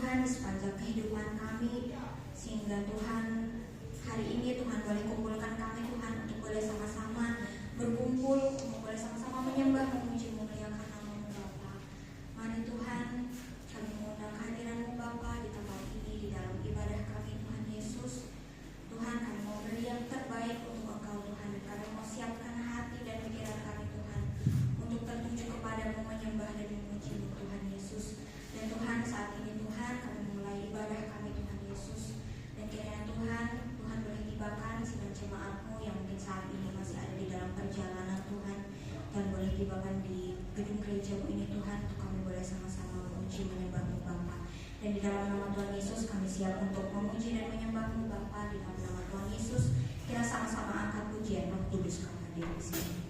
Tuhan di sepanjang kehidupan kami, sehingga Tuhan hari ini Tuhan boleh kumpulkan kami Tuhan untuk boleh sama-sama berkumpul, untuk boleh sama-sama menyembah, memuji, memuliakan nama-Mu Bapa. Mari Tuhan kami mengundang kehadiran-Mu Bapa di tempat ini, di dalam ibadah kami Tuhan Yesus. Tuhan, kami mau beri yang terbaik untuk Engkau Tuhan, dan kami mau siapkan hati dan pikiran kami Tuhan untuk tertuju kepada-Mu, menyembah dan memuji-Mu Tuhan Yesus. Dan Tuhan, saat ini Tuhan kami mulai ibadah kami Tuhan Yesus, dan kiranya Tuhan boleh tibakan sidang jemaat-Mu yang mungkin saat ini masih ada di dalam perjalanan Tuhan, dan boleh tibakan di gedung gereja-Mu ini Tuhan, untuk kami boleh sama-sama memuji, menyembah-Mu Bapa. Dan di dalam nama Tuhan Yesus kami siap untuk memuji dan menyembah-Mu Bapa. Di dalam nama Tuhan Yesus kita sama-sama angkat pujian Roh Kudus kami hadir di sini.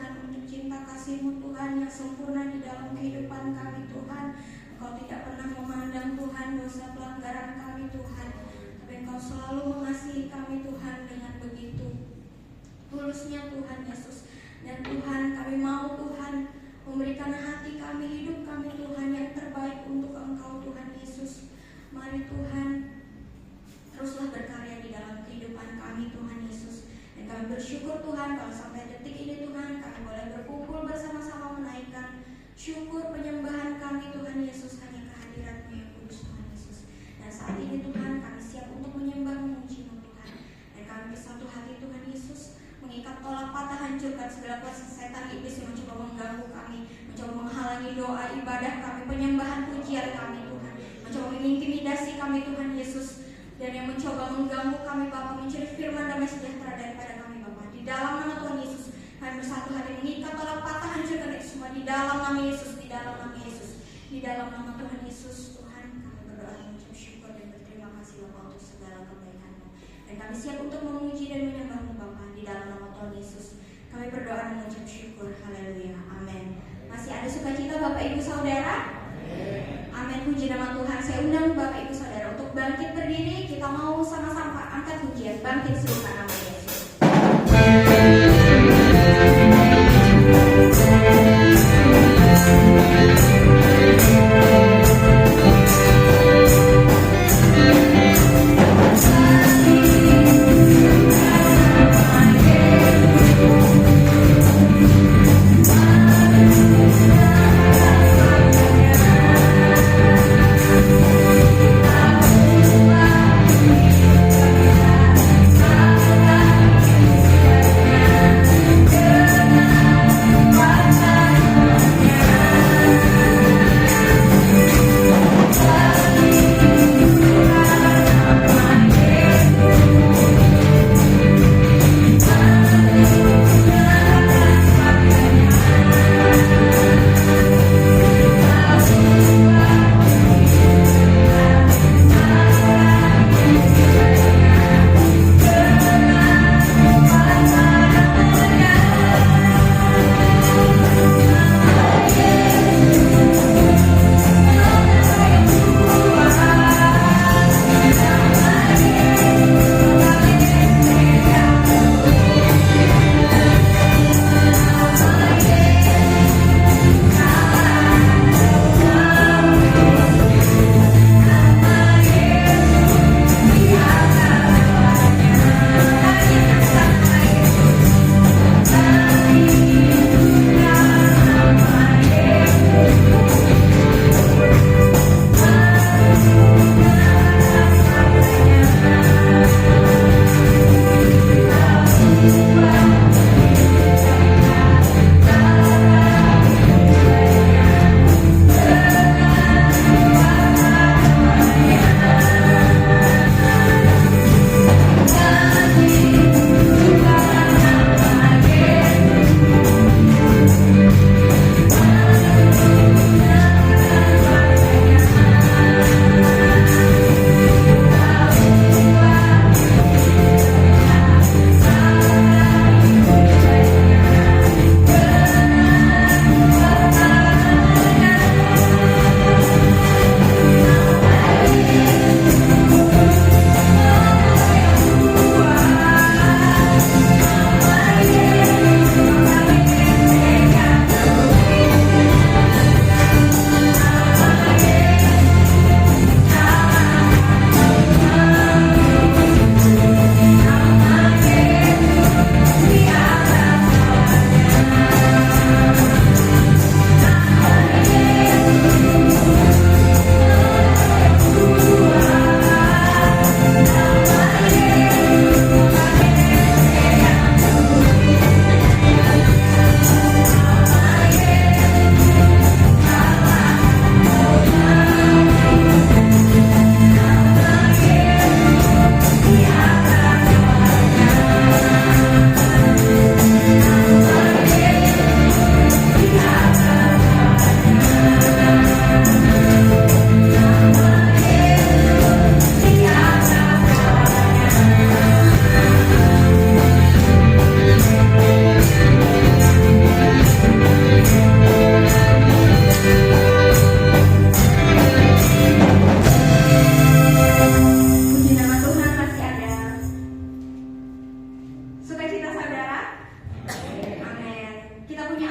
Tuhan, untuk cinta kasih-Mu Tuhan yang sempurna di dalam kehidupan kami Tuhan. Engkau tidak pernah memandang Tuhan dosa pelanggaran kami Tuhan, tapi Engkau selalu mengasihi kami Tuhan dengan begitu tulusnya Tuhan Yesus. Dan Tuhan, kami mau Tuhan memberikan hati kami, hidup kami Tuhan yang terbaik untuk Engkau Tuhan Yesus. Mari Tuhan, teruslah berkarya di dalam kehidupan kami Tuhan Yesus. Dan kami bersyukur Tuhan kalau sampai detik ini Tuhan kami boleh berkumpul bersama-sama menaikkan syukur penyembahan kami Tuhan Yesus hanya kehadirat-Mu yang kudus Tuhan Yesus. Dan saat ini Tuhan kami siap untuk menyembah memuji-Mu Tuhan. Dan kami bersatu hati Tuhan Yesus, mengikat tolak patah, hancurkan segala kuasa setan iblis yang mencoba mengganggu kami, mencoba menghalangi doa ibadah kami, penyembahan pujian kami Tuhan, mencoba mengintimidasi kami Tuhan Yesus, dan yang mencoba mengganggu kami Bapa, mencuri firman damai sejahtera daripada kami Bapa. Di dalam nama Tuhan Yesus kami bersatu hati mengikat tolak patah, hancurkan itu semua di dalam nama Yesus, di dalam nama Yesus, di dalam nama Tuhan Yesus. Tuhan, kami berdoa mengucap syukur dan berterima kasih Bapa untuk segala kebaikan-Mu, dan kami siap untuk memuji dan menyembah-Mu Bapa. Di dalam nama Tuhan Yesus kami berdoa dan mengucap syukur. Haleluya, amin. Masih ada sukacita Bapak Ibu Saudara? Amin, puji nama Tuhan. Saya undang Bapak Ibu Saudara untuk bangkit berdiri. Kita mau sama-sama angkat pujian, bangkit serukan nama Yesus. Amen.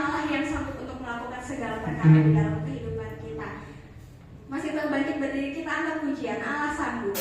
Allah yang sanggup untuk melakukan segala perkara di dalam kehidupan kita. Masih terbangkit berdiri, kita angkat pujian Allah sanggup.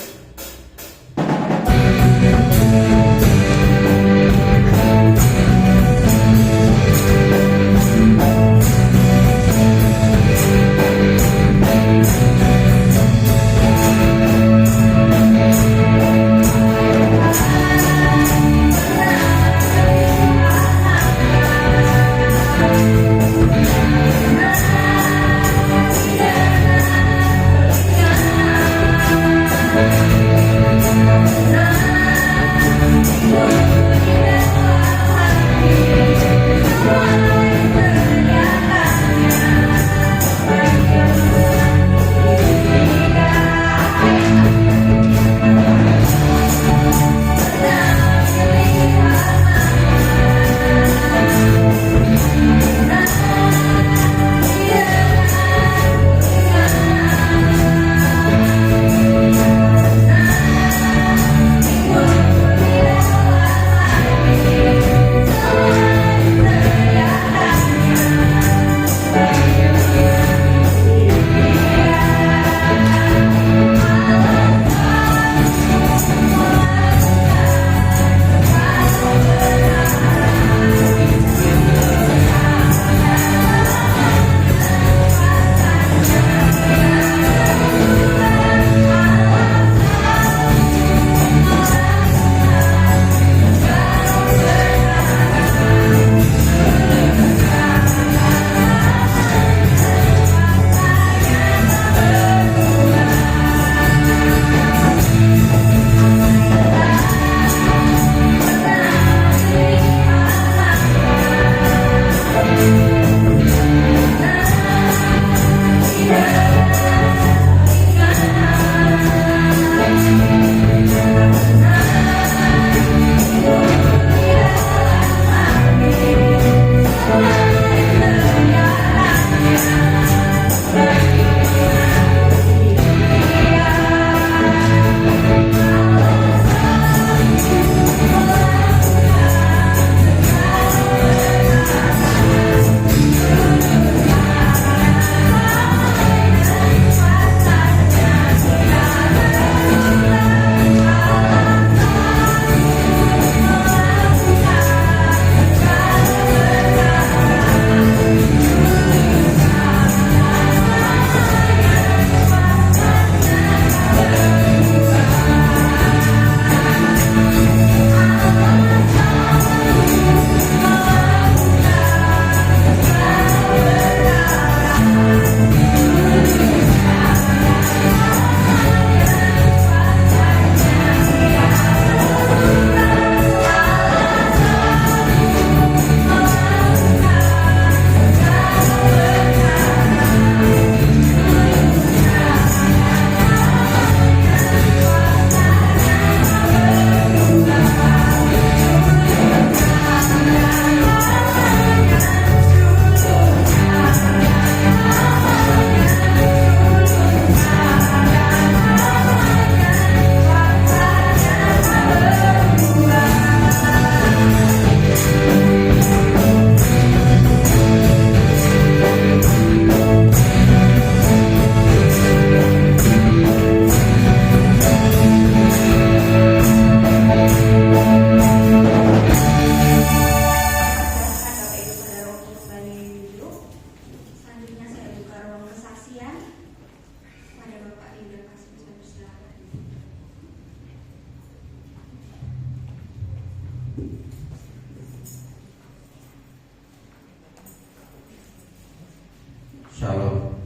Shalom.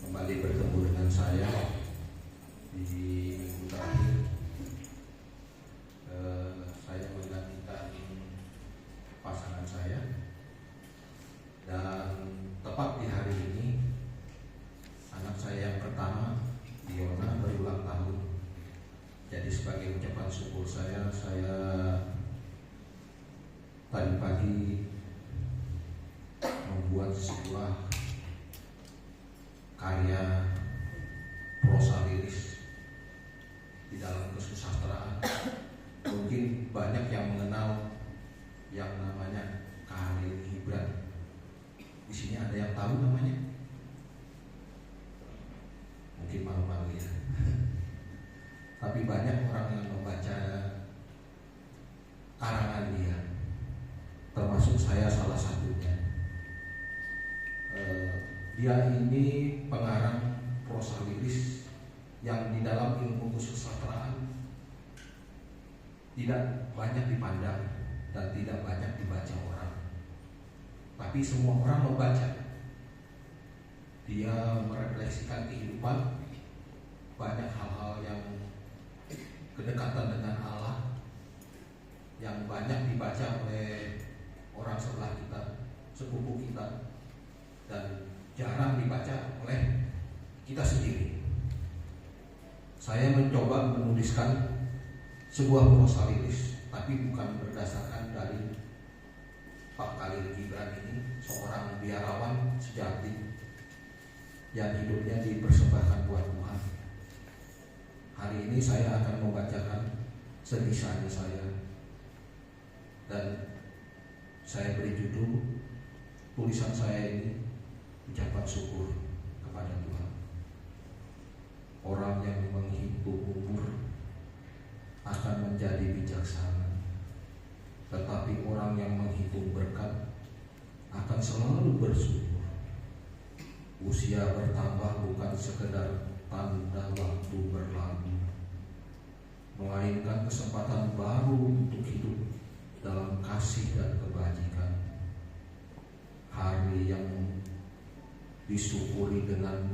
Kembali bertemu dengan saya di minggu terakhir. Saya menggantikan pasangan saya, dan tepat di hari ini anak saya yang pertama, Diona, berulang tahun. Jadi sebagai ucapan syukur saya tadi pagi membuat sebuah karya prosa liris di dalam kesusastraan. Mungkin banyak yang mengenal yang namanya Karir Hidup. tetapi banyak orang yang membaca karangan dia, termasuk saya salah satunya. Dia ini pengarang prosa liris yang di dalam ilmu kesusastraan tidak banyak dipandang dan tidak banyak dibaca orang, tapi semua orang membaca. Dia merefleksikan kehidupan, banyak hal-hal yang kedekatan dengan Allah yang banyak dibaca oleh orang sebelah kita, sepupu kita, dan jarang dibaca oleh kita sendiri. Saya mencoba menuliskan sebuah prosa liris, tapi bukan berdasarkan dari Pak Khalil Gibran ini, seorang biarawan sejati yang hidupnya dipersembahkan buat Tuhan. Hari ini saya akan membacakan sedisanya saya, dan saya beri judul tulisan saya ini, ucapan syukur kepada Tuhan. Orang yang menghitung umur akan menjadi bijaksana, tetapi orang yang menghitung berkat akan selalu bersyukur. Usia bertambah bukan sekedar tanda waktu berlalu, melainkan kesempatan baru untuk hidup dalam kasih dan kebajikan. Hari yang disyukuri dengan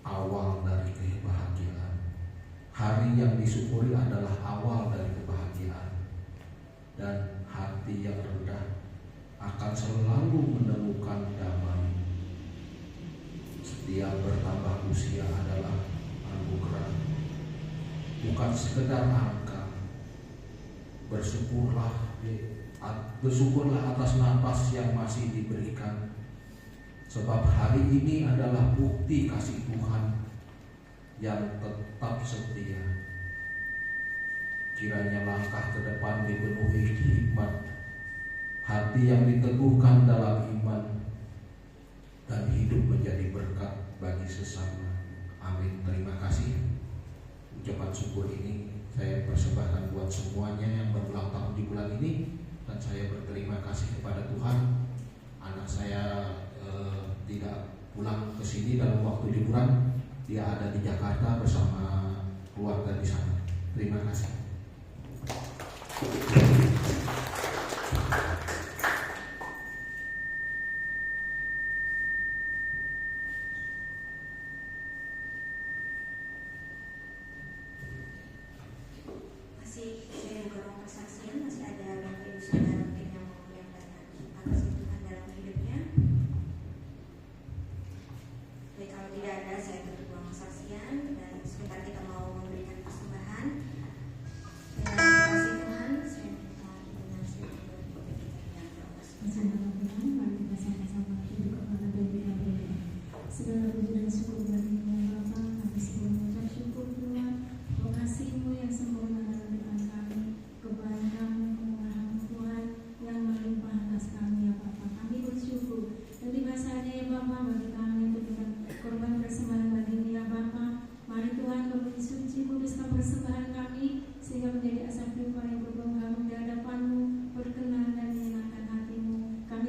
awal dari kebahagiaan. Hari yang disyukuri adalah awal dari kebahagiaan, dan hati yang rendah akan selalu menemukan damai. Setiap bertambah usia adalah anugerah, bukan sekedar angka. Bersyukurlah atas napas yang masih diberikan, sebab hari ini adalah bukti kasih Tuhan yang tetap setia. Kiranya langkah ke depan dipenuhi hikmat, hati yang diteguhkan dalam iman, dan hidup menjadi berkat bagi sesama. Amin. Terima kasih. Ucapan syukur ini saya persembahkan buat semuanya yang berulang tahun di bulan ini, dan saya berterima kasih kepada Tuhan. Anak saya tidak pulang ke sini dalam waktu liburan, dia ada di Jakarta bersama keluarga di sana. Terima kasih. Masih saya buka ruang kesaksian, masih ada Bapak Ibu Saudara mungkin yang mau menyampaikan kasih Tuhan dalam hidupnya. Baik, kalau tidak ada, saya tutup ruang kesaksian dan sebentar kita mau memberikan persembahan. Dengan kasih Tuhan, saya minta dengan seluruh kita yang berkesan. Mari kita sama-sama hidup kepada Bapa. Segala puji dan syukur bagimu ya Bapa, kami semua mengucap syukur Tuhan, kasih-Mu yang sempurna dalam hidup kami, kebaikan-Mu, kemurahan Tuhan yang melimpah atas kami ya Bapa. Kami bersyukur dan tiba-saja ya Bapa bagi kami untuk kita korban persembahan bagi ya Bapa. Mari Tuhan kami suci kuduskan persembahan kami sehingga menjadi asap dupa yang berbau harum di hadapan-Mu, berkenan dan menyenangkan hati-Mu. Kami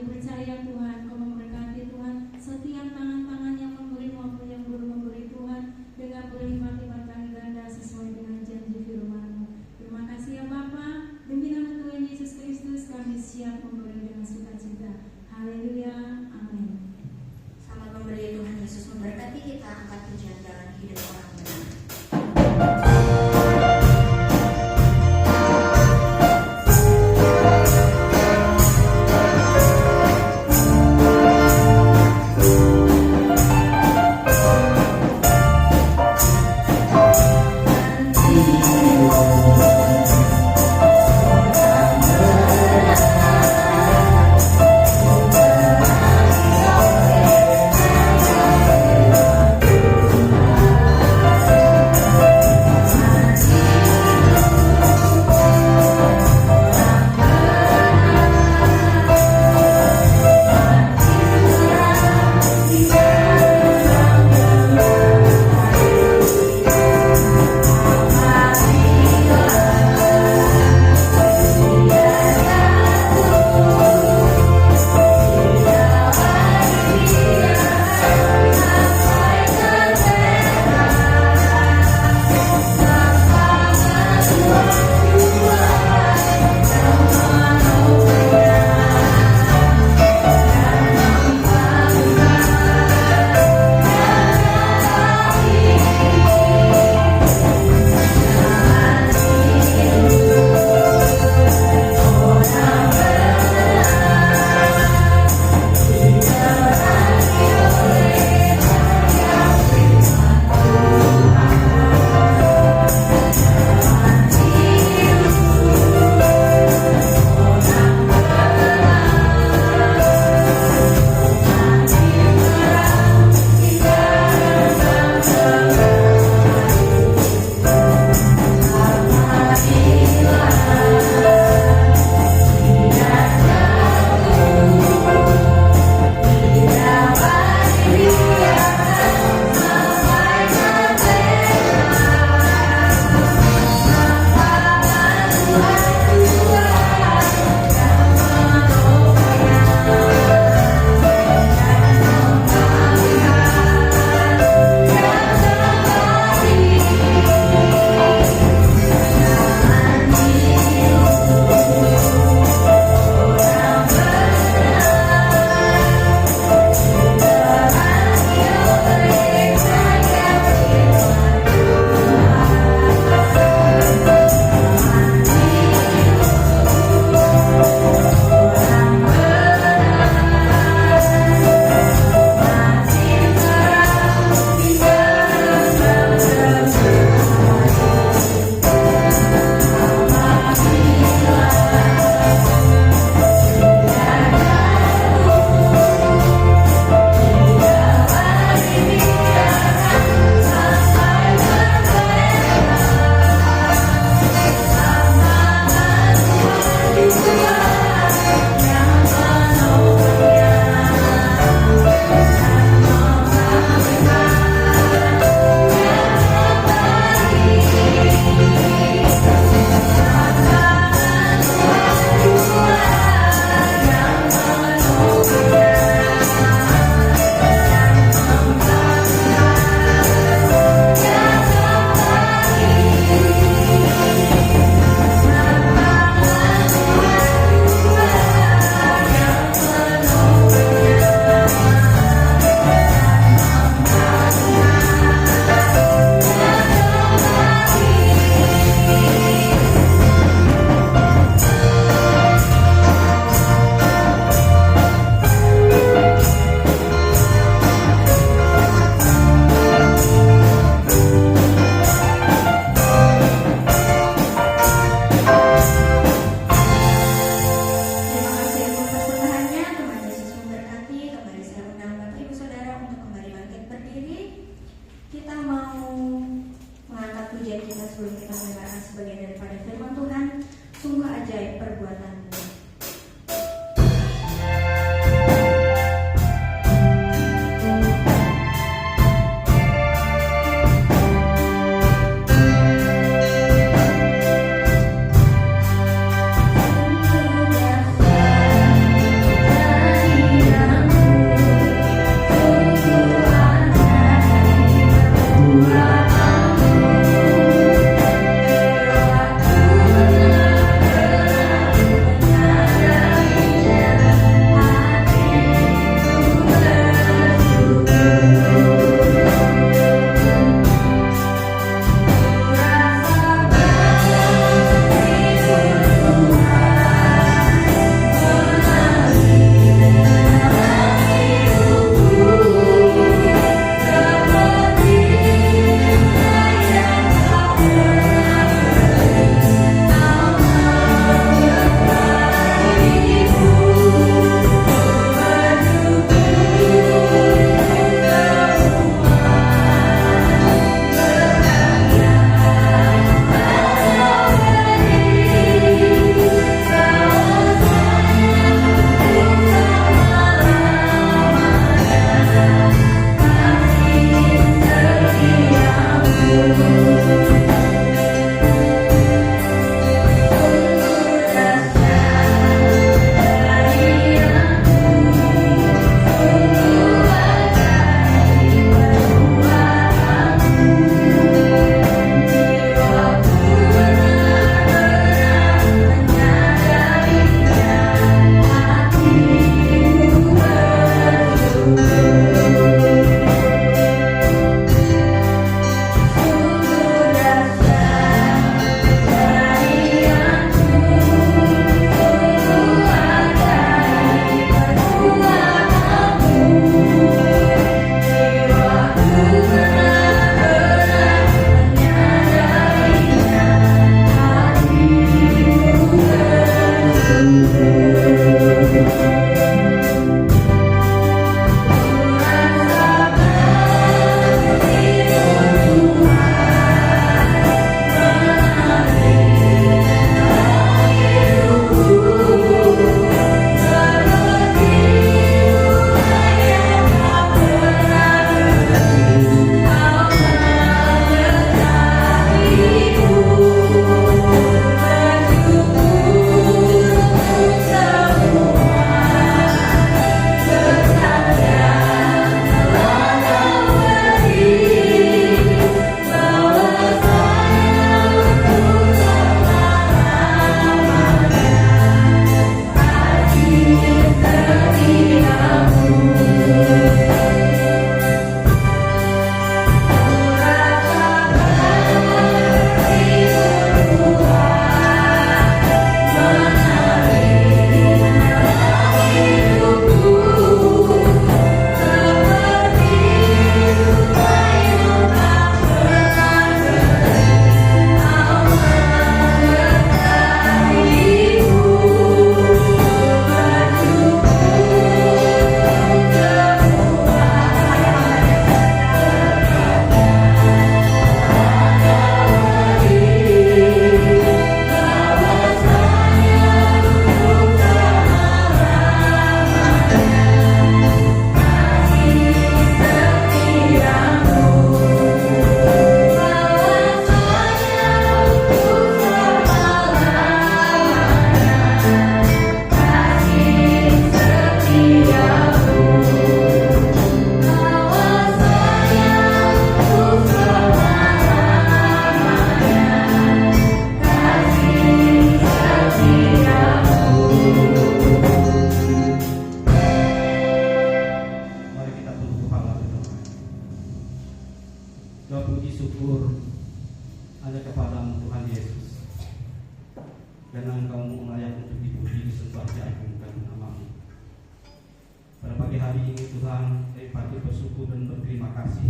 bersyukur dan berterima kasih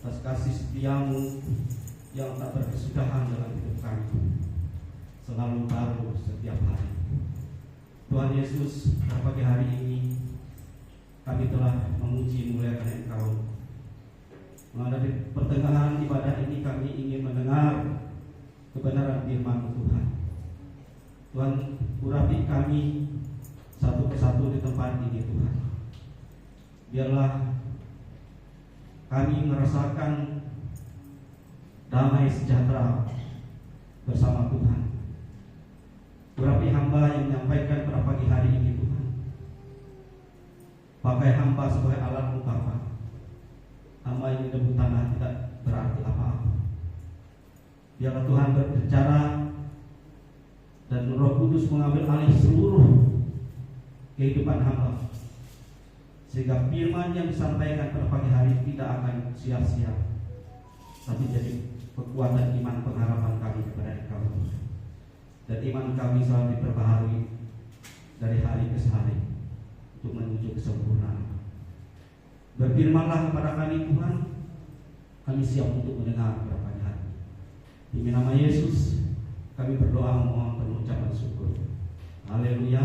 atas kasih setiamu yang tak berkesudahan dalam hidup kami, selalu baru setiap hari. Tuhan Yesus, pada pagi hari ini kami telah memuji muliakan Engkau. Melalui pertengahan ibadah ini kami ingin mendengar kebenaran firman Tuhan. Tuhan, urapi kami satu persatu di tempat ini Tuhan. Biarlah kami merasakan damai sejahtera bersama Tuhan. Urapi hamba yang menyampaikan pada pagi hari ini Tuhan. Pakai hamba sebagai alat-Mu Bapa. Hamba ini debu tanah tidak berarti apa-apa. Biarlah Tuhan berbicara dan Roh Kudus mengambil alih seluruh kehidupan hamba, sehingga firman yang disampaikan pada pagi hari tidak akan sia-sia, tapi jadi kekuatan iman pengharapan kami kepada Engkau. Dan iman kami selalu diperbaharui dari hari ke hari untuk menuju kesempurnaan. Berfirmanlah kepada kami Tuhan, kami siap untuk mendengar pada pagi hari. Demi nama Yesus kami berdoa memohon pengucapan syukur. Haleluya,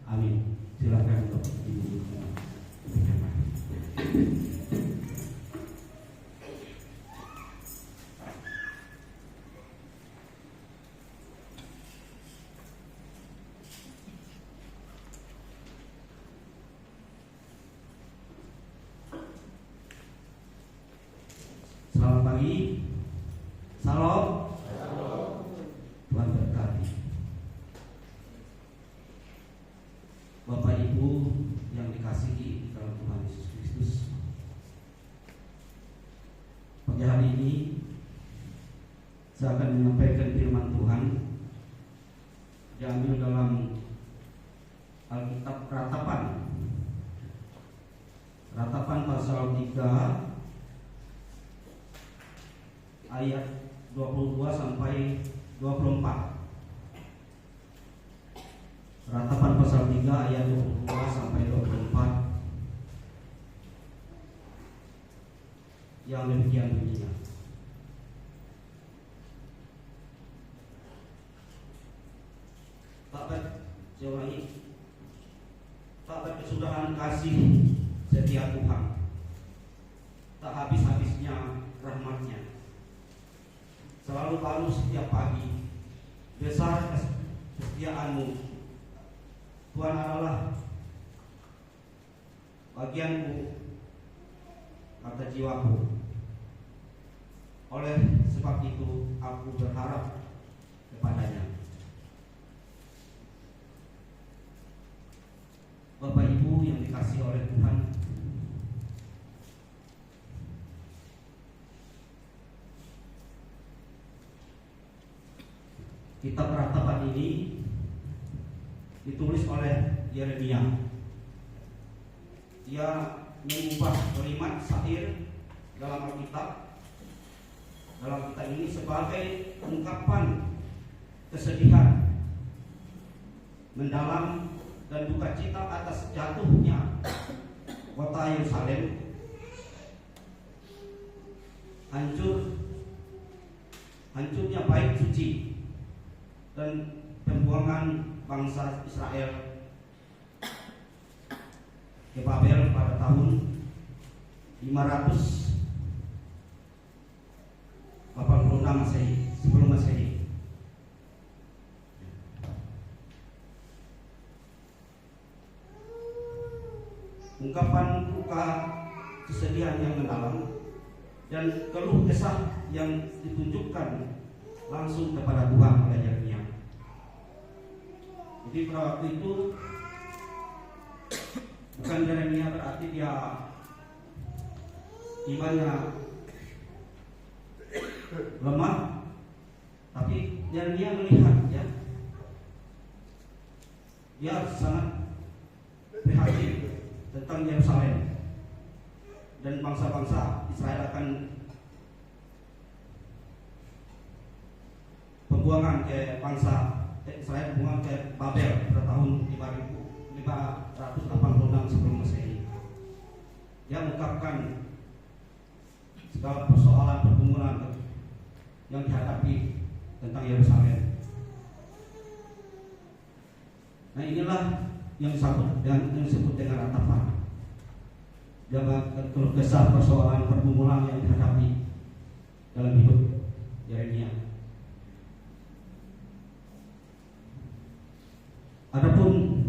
amin. Silakan untuk ibu. Selamat pagi. Salam. Tuhan berkati. Bapak Ibu yang dikasihi dalam Tuhan Yesus Kristus, pagi hari ini saya akan menyampaikan firman Tuhan diambil dalam Alkitab Ratapan pasal 3 ayat 22 sampai 24. Ratapan pasal 3 ayat 22 sampai 24 yang demikian bunyinya. Tak berkesudahan kasih setia Tuhan, tak habis-habisnya rahmat-Nya, selalu baru setiap pagi. Besar kesetiaan-Mu Tuhan adalah bagianku, kata jiwaku. Oleh sebab itu aku berharap kepada-Nya. Bapak Ibu yang dikasihi oleh Tuhan, kitab Ratapan ini ditulis oleh Yeremia. Dia mengubah kalimat syair dalam Alkitab ini sebagai ungkapan kesedihan mendalam dan duka cita atas jatuhnya kota Yerusalem, hancurnya bait suci, dan pembuangan bangsa Israel ke Babel pada tahun 586 Masehi, sebelum Masehi. Ungkapan duka, kesedihan yang mendalam, dan keluh kesah yang ditunjukkan langsung kepada Tuhan oleh Yeremia. Jadi pada waktu itu bukan Yeremia berarti dia imannya lemah, tapi Yeremia melihat dia sangat prihatin tentang Yerusalem dan bangsa-bangsa Israel akan pembuangan ke bangsa Israel, pembuangan ke Babel pada tahun 586 sebelum Masehi. yang mengungkapkan segala persoalan pergumulan yang dihadapi tentang Yerusalem. Nah, inilah yang disebut dengan ratapan. Jangan keluh kesah persoalan pergumulan yang dihadapi dalam hidup Yeremia. Adapun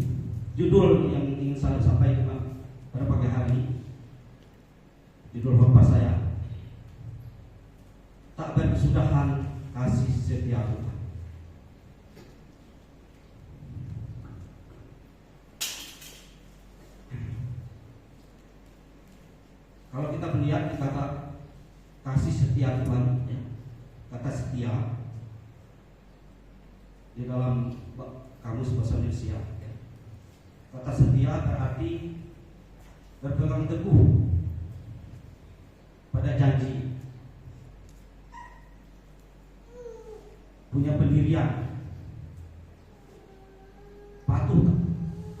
judul yang ingin saya sampaikan pada pagi hari ini, judul khotbah saya, tak berkesudahan kasih setia Tuhan. Kalau kita melihat kata kasih setia Tuhan, ya, kata setia di dalam kamus bahasa Indonesia, ya, kata setia berarti berpegang teguh pada janji, punya pendirian, patuh,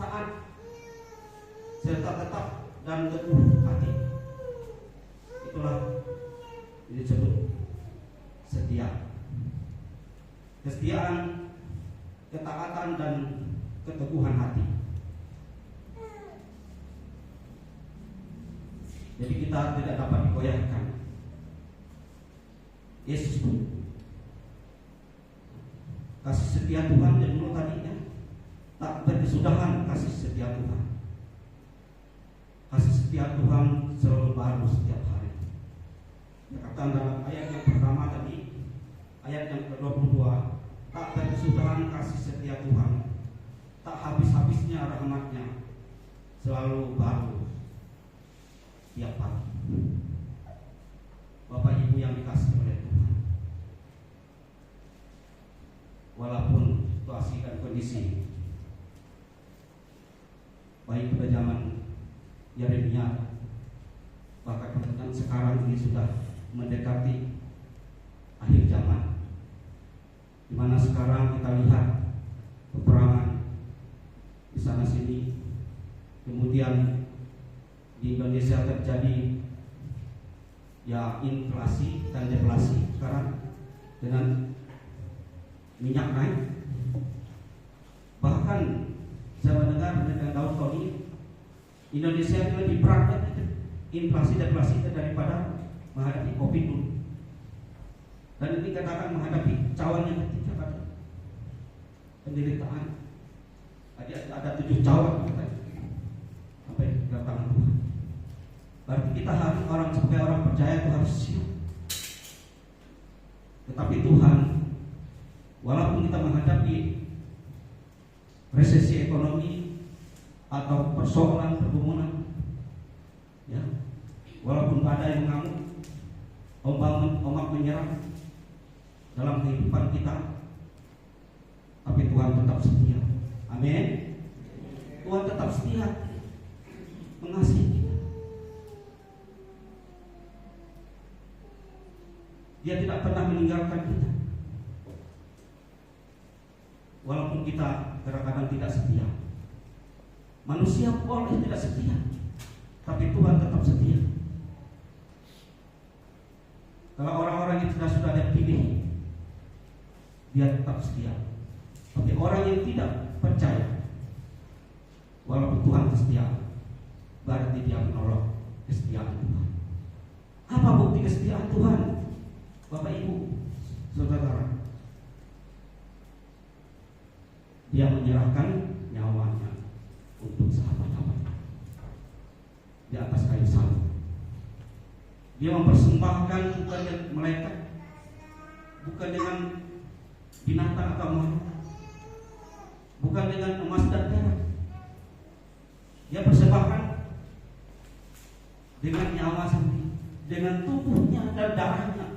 taat, serta tetap dan teguh hati. Itulah disebut setia. Kesetiaan, ketaatan dan keteguhan hati. Jadi kita tidak dapat digoyahkan. Yesus pun kasih setia Tuhan dan dulu tadi, ya, tak berkesudahan kasih setia Tuhan. Kasih setia Tuhan selalu baru setiap hari. Dikatakan dalam ayat yang pertama tadi, ayat yang ke-22, tak berkesudahan kasih setia Tuhan, tak habis-habisnya rahmat-Nya, selalu baru tiap pagi. Bapak Ibu yang dikasihi oleh Tuhan, walaupun situasi dan kondisi baik pada zaman Yeremia, bahkan sekarang ini sudah mendekati akhir zaman, di mana sekarang kita lihat peperangan di sana sini, kemudian di Indonesia terjadi ya inflasi dan deflasi sekarang dengan minyak naik. Bahkan saya mendengar dengan tahun ini Indonesia itu lebih berat inflasi deflasi daripada menghadapi COVID dulu. Dan ini katakan menghadapi cawan yang ketiga pada penderitaan. Ada 7 cawan sampai kedatangan Tuhan. Berarti kita harus sebagai orang percaya itu harus siap. Tetapi Tuhan, walaupun kita menghadapi resesi ekonomi atau persoalan pergumulan, ya, walaupun badai mengamuk, ombak menyerang dalam kehidupan kita, tapi Tuhan tetap setia. Amin. Tuhan tetap setia mengasihi kita. Dia tidak pernah meninggalkan kita, walaupun kita kadang-kadang tidak setia. Manusia boleh tidak setia, tapi Tuhan tetap setia. Kalau orang-orang yang sudah dipilih, dia tetap setia. Tapi orang yang tidak percaya, walaupun Tuhan setia, berarti dia menolak kesetiaan Tuhan. Apa bukti kesetiaan Tuhan? Bapak Ibu, saudara, dia menyerahkan nyawanya untuk sahabat-sahabatnya di atas kayu salib. Dia mempersembahkan bukan dengan malaikat, bukan dengan binatang atau makhluk, bukan dengan emas dan perak. Dia persembahkan dengan nyawa sendiri, dengan tubuhnya dan darahnya.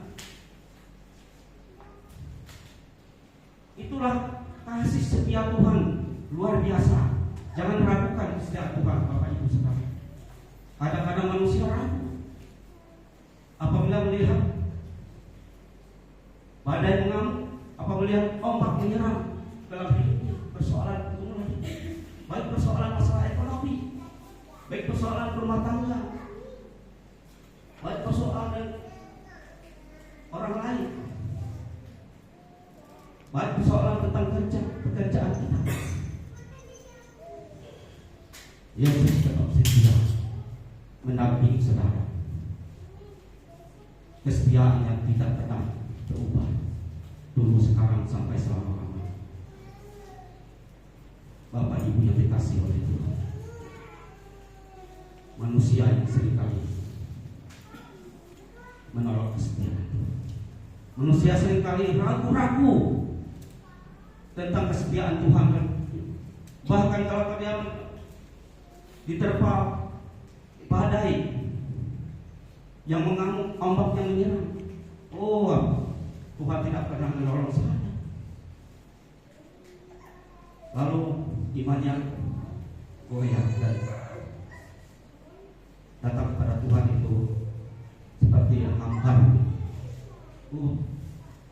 Itulah kasih setia Tuhan luar biasa. Jangan ragukan kesetiaan Tuhan, Bapak Ibu saudara. Kadang-kadang manusia ragu apabila melihat badai mengamuk, apabila melihat ombak menyerang dalam hidupnya, persoalan pergumulan, baik persoalan masalah ekonomi, baik persoalan rumah tangga, Mari persoalan tentang pekerjaan kita. Yesus tetap setia mendampingi saudara. Kesetiaannya tidak pernah berubah, dulu, sekarang, sampai selama-lamanya. Bapak Ibu yang dikasihi oleh Tuhan, manusia yang seringkali menolak kesetiaan, manusia seringkali ragu-ragu tentang kesetiaan Tuhan. Bahkan kalau kalian diterpa badai yang mengamuk, ombak yang menyerang, Tuhan tidak pernah menolong saya. Lalu imannya goyah dan datang kepada Tuhan itu seperti hambar.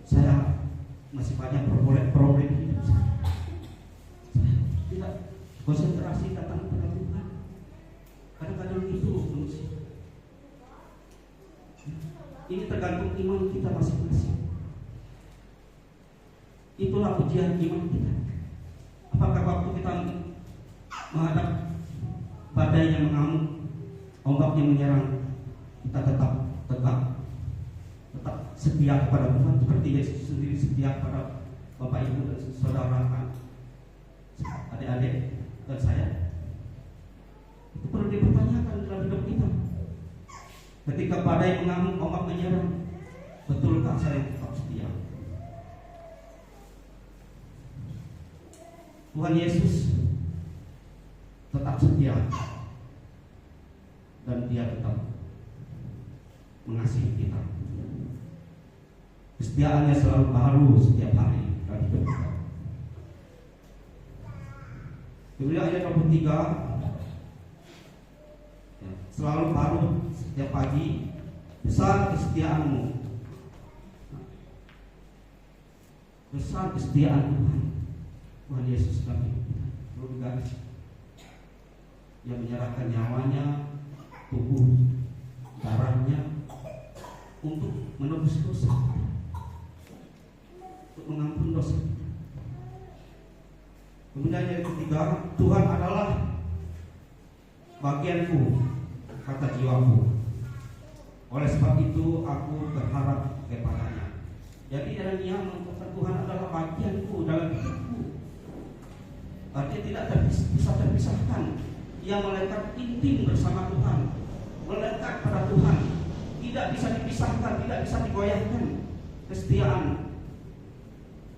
Saya masih banyak problem hidup saya. Tidak konsentrasi datang kepada Tuhan. Kadang-kadang itu manusia. Ini tergantung iman kita masing-masing. Itulah ujian iman kita. Apakah waktu kita menghadap badai yang mengamuk, ombak yang menyerang, kita tetap tegak, tetap setia kepada Tuhan seperti Yesus sendiri setia kepada Bapak Ibu dan saudara, adik-adik dan saya? Itu perlu dipertanyakan dalam hidup kita. Ketika badai mengamuk, ombak menyerang, betulkah saya tetap setia? Tuhan Yesus tetap setia dan Dia tetap mengasihi kita. Kesetiaannya selalu baru setiap hari dalam hidup kita. Kemudian ayat 23, selalu baru setiap pagi, besar kesetiaanmu. Besar kesetiaan Tuhan. Tuhan Yesus kami perlu digaris, yang menyerahkan nyawanya, tubuh, darahnya untuk menebus dosa, untuk mengampuni dosa. Kemudian yang ketiga, Tuhan adalah bagianku, kata jiwaku. Oleh sebab itu aku berharap kepadanya. Jadi dalam dia mengatakan Tuhan adalah bagianku dalam hidupku. Artinya tidak bisa terpisahkan. Ia melekat intim bersama Tuhan, melekat pada Tuhan, tidak bisa dipisahkan, tidak bisa digoyahkan. Kesetiaan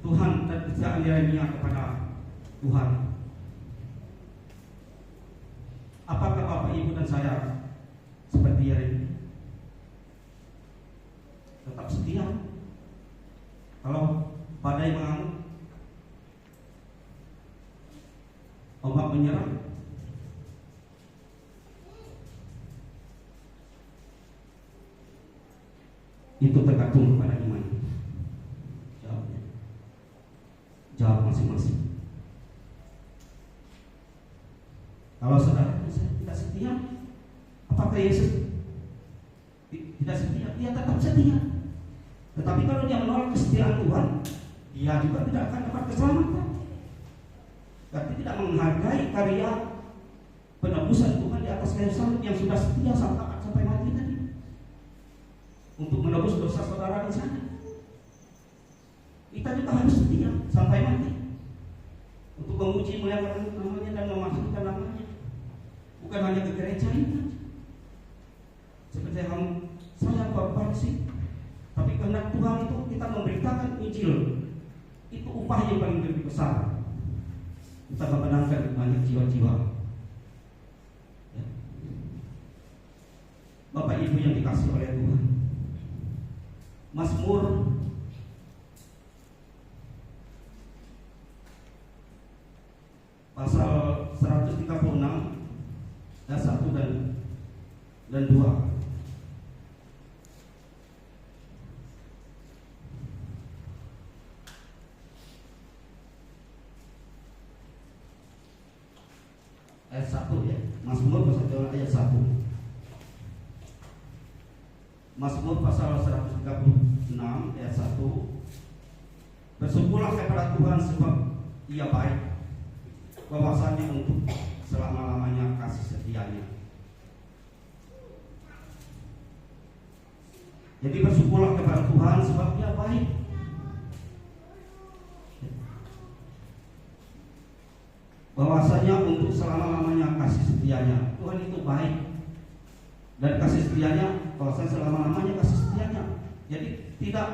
Tuhan dan kesetiaan Yeremia kepada Tuhan. Apakah Bapak Ibu dan saya seperti Yeremia? Tetap setia. Kalau badai mengamuk, ombak menyerang, itu tergantung kepada iman. Jawab masing-masing. Kalau saudara tidak setia, apakah Yesus tidak setia? Dia tetap setia. Tetapi kalau dia menolak kesetiaan Tuhan, dia juga tidak akan dapat keselamatan. Berarti tidak menghargai karya penebusan Tuhan di atas kayu salib yang sudah setia sampai mati tadi, untuk menebus dosa saudara dan saya. Kita juga harus setia sampai mati untuk memuji, memuliakan namanya dan memasukkan namanya, bukan hanya ke gereja ini. Seperti yang saya Bapak sih, tapi kehendak Tuhan itu kita memberitakan Injil, itu upah yang paling lebih besar. Kita memenangkan banyak jiwa-jiwa. Ya. Bapak Ibu yang dikasihi oleh Tuhan, Mazmur pasal 136 ayat 1 dan 2. Ayat 1 ya. Mazmur pasal ayat 1. Mazmur pasal 136 ayat 1. Bersyukurlah kepada Tuhan sebab Ia baik, bahwasanya untuk selama-lamanya kasih setianya. Jadi bersyukurlah kepada Tuhan sebab Dia baik. Bahwasanya untuk selama-lamanya kasih setianya. Tuhan itu baik. Dan kasih setianya, bahwasanya selama-lamanya kasih setianya. Jadi tidak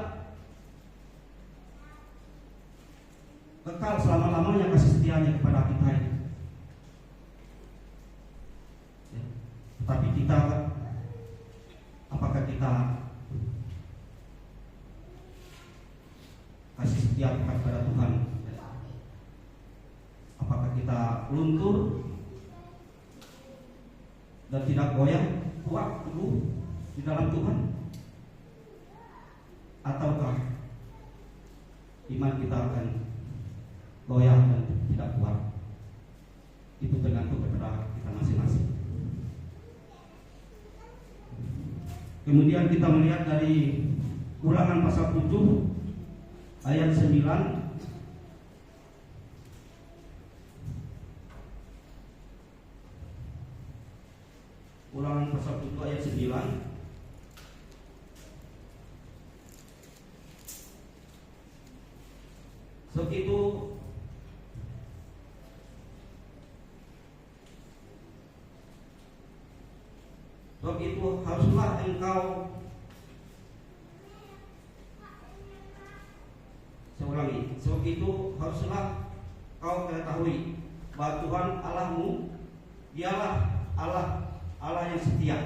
kekal selama-lamanya kasih setianya kepada kita ini. Ya. Tetapi kita, apakah kita kasih setia kepada Tuhan? Apakah kita luntur dan tidak goyah, kuat, teguh di dalam Tuhan? Ataukah iman kita akan goyah dan tidak kuat? Itu tergantung kepada kita masing-masing. Kemudian kita melihat dari Ulangan pasal 7 ayat 9. Ulangan pasal 7 ayat 9. Sebab itu haruslah engkau, saya ulangi, sebab itu haruslah kau ketahui bahwa Tuhan Allahmu Dialah Allah yang setia,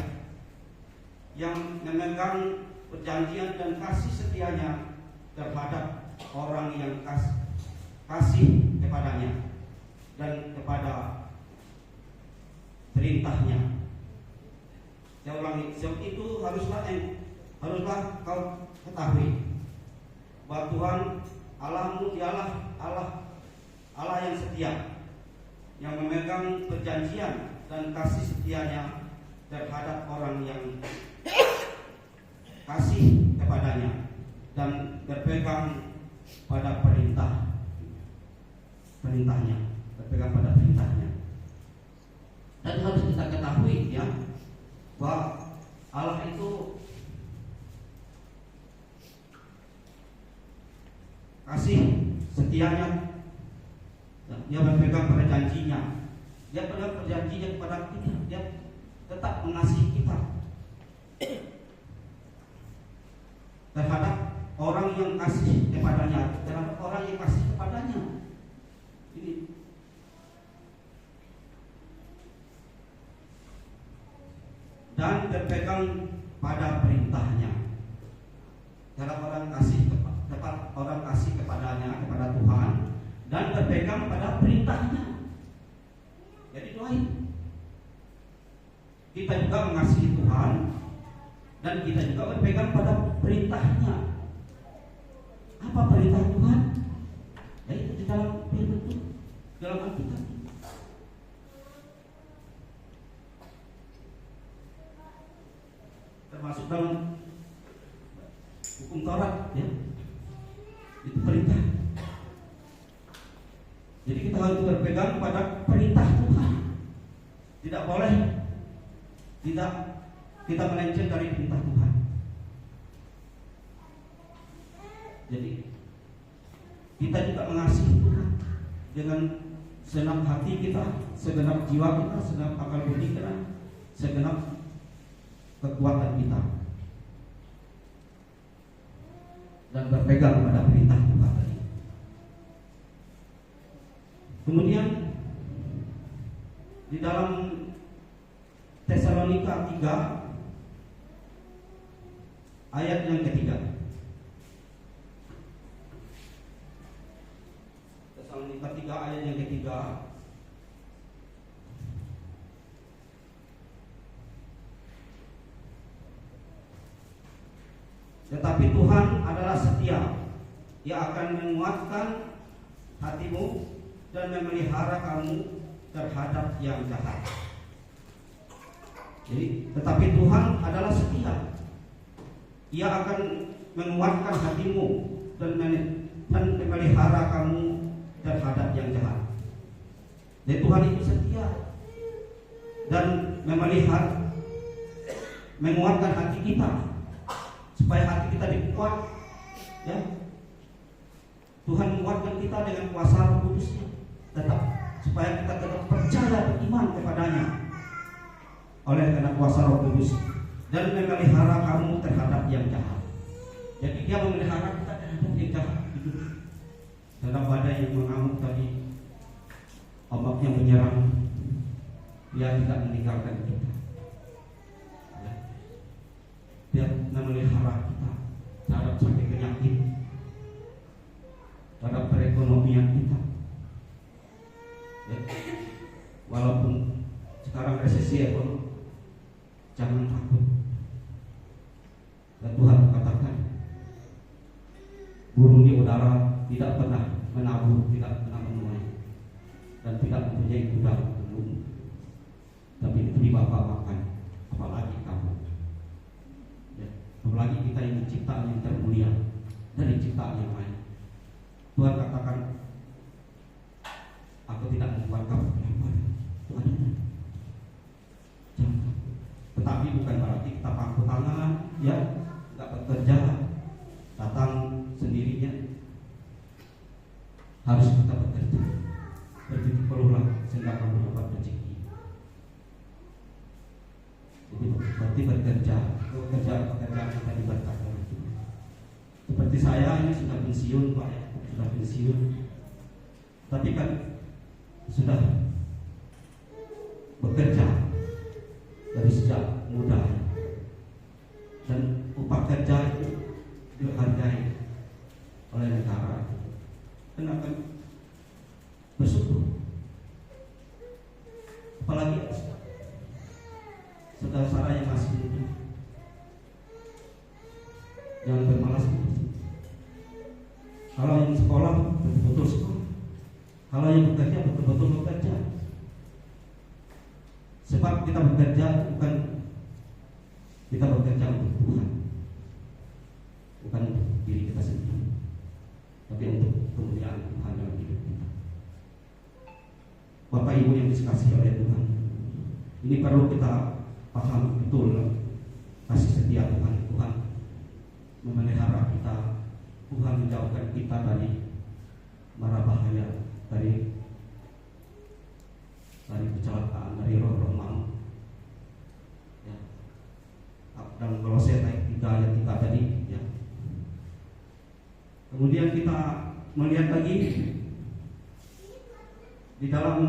yang memegang perjanjian dan kasih setianya terhadap orang yang kasih kepadanya dan kepada perintahnya. Saya ulangi, sebab itu haruslah kau ketahui bahwa Tuhan Allahmu Dialah Allah yang setia, yang memegang perjanjian dan kasih setianya terhadap orang yang kasih kepadanya dan berpegang pada perintahnya, berpegang pada perintahnya. Dan harus kita ketahui ya, bahwa Allah itu kasih setianya, Dia berpegang pada janjinya, Dia pegang perjanjiannya kepada kita, Dia tetap mengasihi kita terhadap orang yang kasih kepadanya, terhadap orang yang kasih kepadanya. Ini dan berpegang pada perintahnya. Terhadap orang kasih kepadanya, kepada Tuhan, dan berpegang pada perintahnya. Jadi doain. Kita juga mengasihi Tuhan dan kita juga berpegang pada perintahnya. Apa perintah Tuhan? Yaitu di dalam firman itu, dalam Alkitab. Termasuk dalam hukum Taurat, ya, itu perintah. Jadi kita harus berpegang pada perintah Tuhan. Tidak boleh kita melenceng dari perintah Tuhan. Jadi kita juga mengasihi Tuhan dengan segenap hati kita, segenap jiwa kita, segenap akal budi kita, segenap kekuatan kita, dan berpegang pada perintah Tuhan tadi. Kemudian di dalam Tesalonika 3 ayat yang ketiga. Tesalonika 3 ayat yang ketiga. Tetapi Tuhan adalah setia. Ia akan menguatkan hatimu dan memelihara kamu terhadap yang jahat. Jadi, tetapi Tuhan adalah setia. Ia akan menguatkan hatimu dan dan memelihara kamu terhadap yang jahat. Dan Tuhan itu setia dan memelihara, menguatkan hati kita supaya hati kita dikuat, ya. Tuhan menguatkan kita dengan kuasa Roh Kudus-Nya, tetap supaya kita tetap percaya beriman kepadanya oleh karena kuasa Roh Kudus, dan memelihara kamu terhadap yang jahat. Jadi Dia memelihara kita terhadap yang jahat. Dalam badai yang mengamuk tadi, ombak yang menyerang, Dia tidak meninggalkan kita. Dia memelihara kita terhadap sakit penyakit, terhadap perekonomian kita. Walaupun sekarang resesi ekonomi, jangan takut. Dan Tuhan katakan, burung di udara tidak pernah menabur, tidak pernah menuai, dan tidak mempunyai gudang belum, tapi diberi Bapa makan. Apalagi kamu, ya, apalagi kita yang menciptaan yang termulia dari ciptaan yang lain. Tuhan katakan, aku tidak membuat kamu lapar. Tuhan jangan. Tetapi bukan berarti kita pangku tangan, ya, nggak bekerja, datang sendirinya. Harus kita bekerja. Begitu perlulah sehingga kamu dapat rezeki. Jadi berarti bekerja, pekerjaan kita diberkati oleh Tuhan. Seperti saya ini sudah pensiun, Pak, ya, sudah pensiun. Tapi kan sudah bekerja dari sejak muda, dan upah kerja itu dihargai oleh negara. Dan akan bersyukur. Apalagi saudara-saudara yang masih muda, jangan bermalas. Kalau yang sekolah betul-betul sekolah, kalau yang bekerja betul-betul bekerja. Sebab kita bekerja bukan kita bekerja untuk Tuhan, bukan untuk diri kita sendiri, tapi untuk kemuliaan Tuhan dalam hidup kita. Bapak Ibu yang dikasihi oleh Tuhan, ini perlu kita paham betul kasih setia Tuhan. Tuhan memelihara kita, Tuhan menjauhkan kita dari mara bahaya, dari kecelakaan, dari roh-roh maut. Ya. Dalam Kolose 3 ayat 3 tadi, ya. Kemudian kita melihat lagi di dalam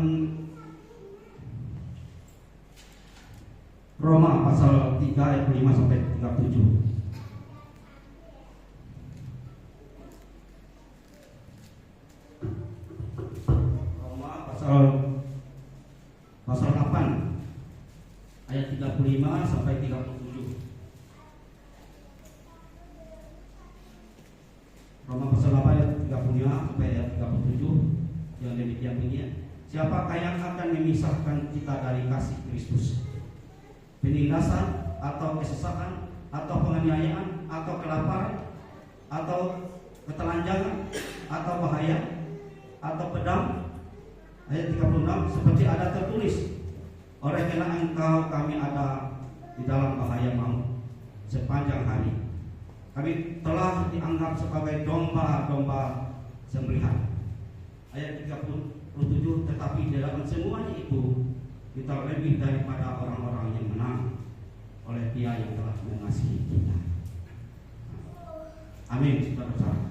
Roma pasal 3 ayat 5 sampai 37. Roma pasal 8 ayat 35 sampai 37. Roma pasal 8 ayat 35 sampai ayat 37 yang demikian bunyinya. Siapakah yang akan memisahkan kita dari kasih Kristus? Penindasan atau kesesakan atau penganiayaan atau kelaparan atau ketelanjangan atau bahaya atau pedang? Ayat 36, seperti ada tertulis, oleh karena engkau kami ada di dalam bahaya maut sepanjang hari. Kami telah dianggap sebagai domba-domba sembelihan. Ayat 37, tetapi di dalam semuanya itu kita lebih daripada orang-orang yang menang oleh Dia yang telah mengasihi kita. Amin, saudara-saudara.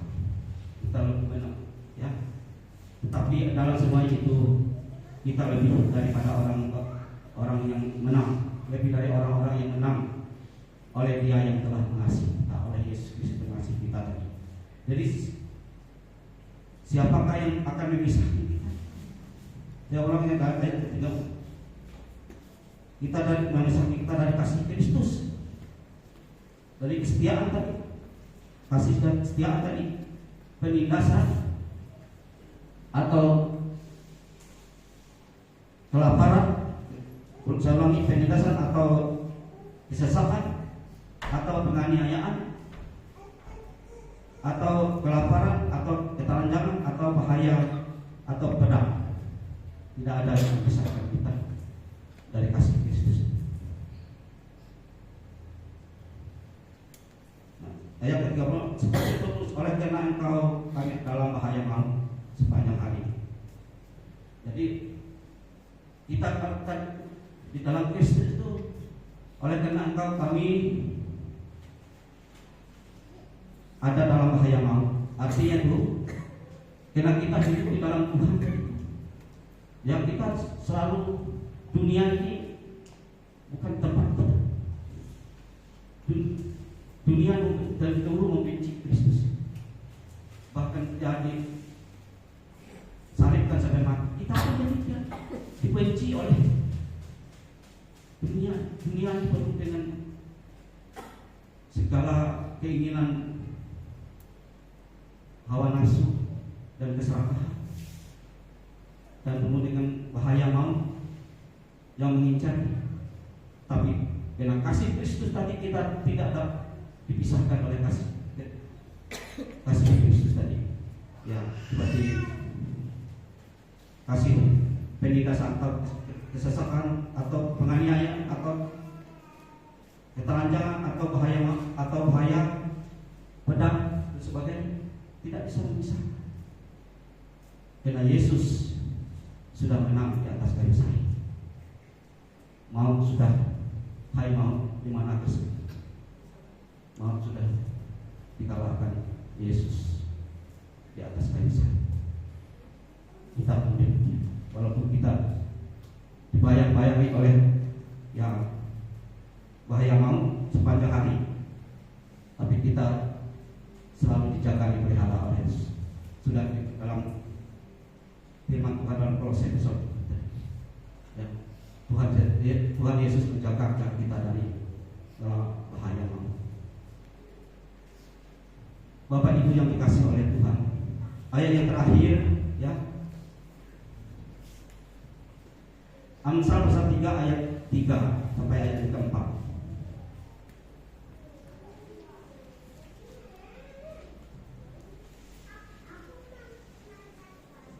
Kita lebih menang, ya. Tetapi dalam semuanya itu kita lebih daripada orang yang menang, lebih dari orang-orang yang menang oleh Dia yang telah mengasihi kita, oleh Yesus Kristus mengasihi kita tadi. Jadi siapakah yang akan memisahkan kita? Ya, orang yang dari ketiga, kita dari memisahkan kita dari kasih Kristus, dari kesetiaan tadi, kasih dan kesetiaan tadi, penindasan atau kelaparan, saya ulangi, penindasan atau kesesakan atau penganiayaan atau kelaparan, atau ketelanjangan, atau bahaya, atau pedang. Tidak ada yang memisahkan kita dari kasih Kristus. Nah, ayat ke-30, seperti itu oleh karena engkau kami dalam bahaya maut sepanjang hari. Jadi kita di dalam Kristus itu, oleh karena engkau kami ada dalam bahaya maut. Artinya itu, karena kita hidup di dalam Tuhan, yang kita selalu, dunia ini bukan tempat kita. Dunia dari dulu membenci Kristus, bahkan jadi salibkan sampai mati. Kita pun demikian, dibenci oleh dunia. Dunia ini penuh dengan segala keinginan, hawa nafsu dan keserakahan, dan penuh dengan bahaya maut yang mengincar. Tapi dengan kasih Kristus tadi, kita tidak dipisahkan oleh kasih Kristus tadi. Ya, seperti kasih penindasan atau kesesakan atau penganiayaan atau ketelanjangan atau bahaya pedang dan sebagainya, tidak bisa memisahkan. Karena Yesus sudah menang di atas kayu salib. Maut sudah, hai maut, di mana kesulitan? Maut sudah dikalahkan Yesus di atas kayu salib. Kita pun demikian, walaupun kita dibayang-bayangi oleh yang bahaya maut sepanjang hari, tapi kita selalu dijaga, dipelihara oleh Yesus. Sudah dalam firman Tuhan dalam Kolose ya, Tuhan Yesus menjaga kita dari bahaya maut. Bapak Ibu yang dikasihi oleh Tuhan, ayat yang terakhir ya, Amsal pasal 3 ayat 3 sampai ayat yang keempat.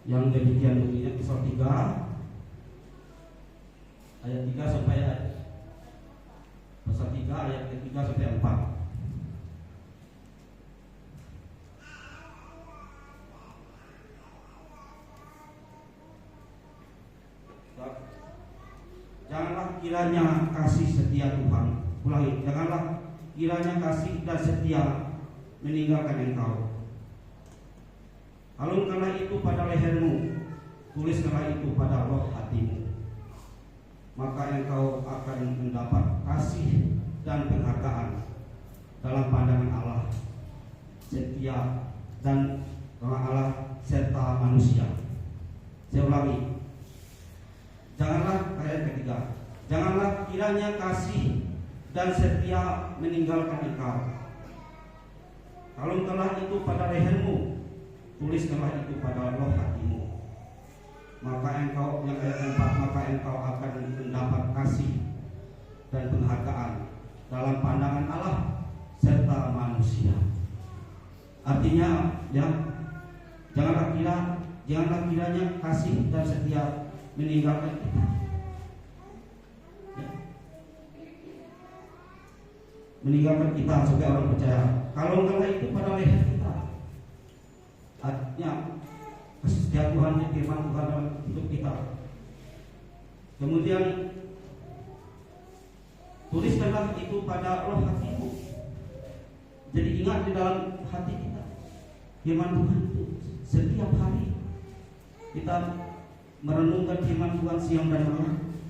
Yang demikian bunyinya, pasal 3 ayat 3 sampai ayat pasal 3 ayat ke-3 sampai 4. Janganlah kiranya kasih setia Tuhan, ulangi, janganlah kiranya kasih dan setia meninggalkan engkau. Alunkanlah itu pada lehermu, tuliskanlah itu pada roh hatimu, maka engkau akan mendapat kasih dan penghargaan dalam pandangan Allah, setia dan Allah serta manusia. Saya ulangi, janganlah, ayat ketiga, janganlah kiranya kasih dan setia meninggalkan engkau. Alunkanlah itu pada lehermu, tuliskanlah itu pada roh hatimu, maka engkau, yang ayat 4, maka engkau akan mendapat kasih dan penghargaan dalam pandangan Allah serta manusia. Artinya ya, janganlah kiranya kasih dan setia meninggalkan kita ya, meninggalkan kita sebagai orang percaya. Kalau enggak itu pada leher kita, artinya kesetiaan Tuhan, firman Tuhan dalam hidup kita. Kemudian tuliskanlah itu pada roh hatimu. Jadi ingat di dalam hati kita firman Tuhan itu. Setiap hari kita merenungkan firman Tuhan siang dan malam,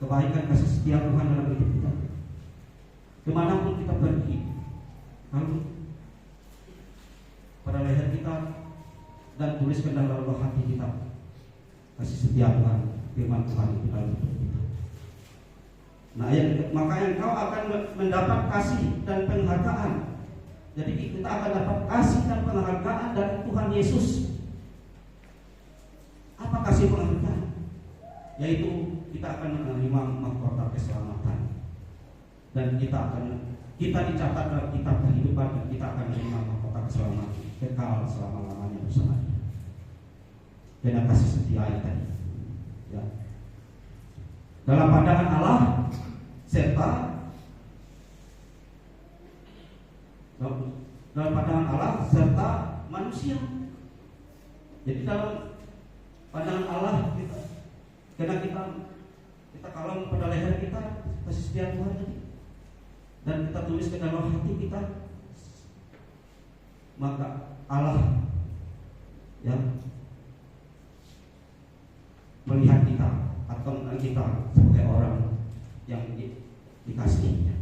kebaikan kasih setia Tuhan dalam hidup kita. Kemanapun kita pergi, kalau pada leher kita, dan tuliskan dalam roh hati kita kasih setia Tuhan, firman Tuhan itu dalam hidup kita. Nah, maka engkau akan mendapat kasih dan penghargaan. Jadi kita akan dapat kasih dan penghargaan dari Tuhan Yesus. Apa kasih penghargaan? Yaitu kita akan menerima mahkota keselamatan, dan kita akan kita dicatat dalam kitab kehidupan dan kita akan menerima mahkota keselamatan kekal selama-lamanya bersama Dia. Dan kasih setia yang tadi. Ya. Dalam pandangan Allah serta dalam pandangan Allah serta manusia. Jadi dalam pandangan Allah kita, karena kita kalau pada leher kita kasih setia Tuhan tadi, dan kita tulis ke dalam hati kita, maka Allah ya melihat kita atau mengenal kita sebagai orang yang dikasihnya,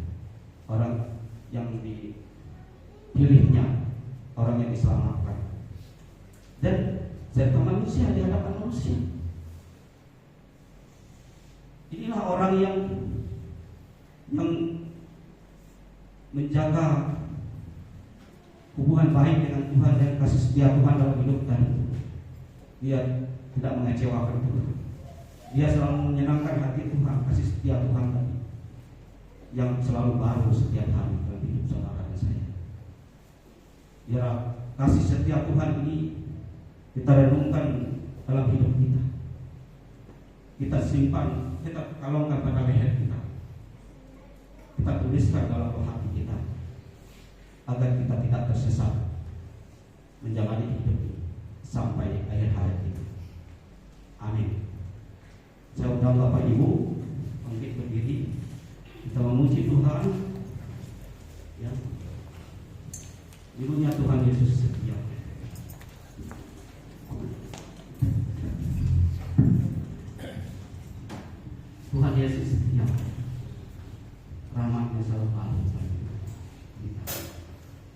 orang yang dipilihnya, orang yang diselamatkan. Dan serta manusia di hadapan manusia. Inilah orang yang menjaga hubungan baik dengan Tuhan dan kasih setia Tuhan dalam hidup tadi. Dia tidak mengecewakan Tuhan. Dia selalu menyenangkan hati Tuhan, kasih setia Tuhan tadi yang selalu baru setiap hari dalam hidup saudara dan saya. Ya, kasih setia Tuhan ini kita renungkan dalam hidup kita. Kita simpan, kita kalungkan pada leher kita. Kita tuliskan dalam hati kita agar kita tidak tersesat menjalani hidup ini sampai akhir hayat kita. Amin. Saya undang Bapak Ibu bangkit berdiri, kita memuji Tuhan. Ya, judulnya Tuhan Yesus setia. Tuhan Yesus setia, rahmat-Nya selalu baru bagi kita.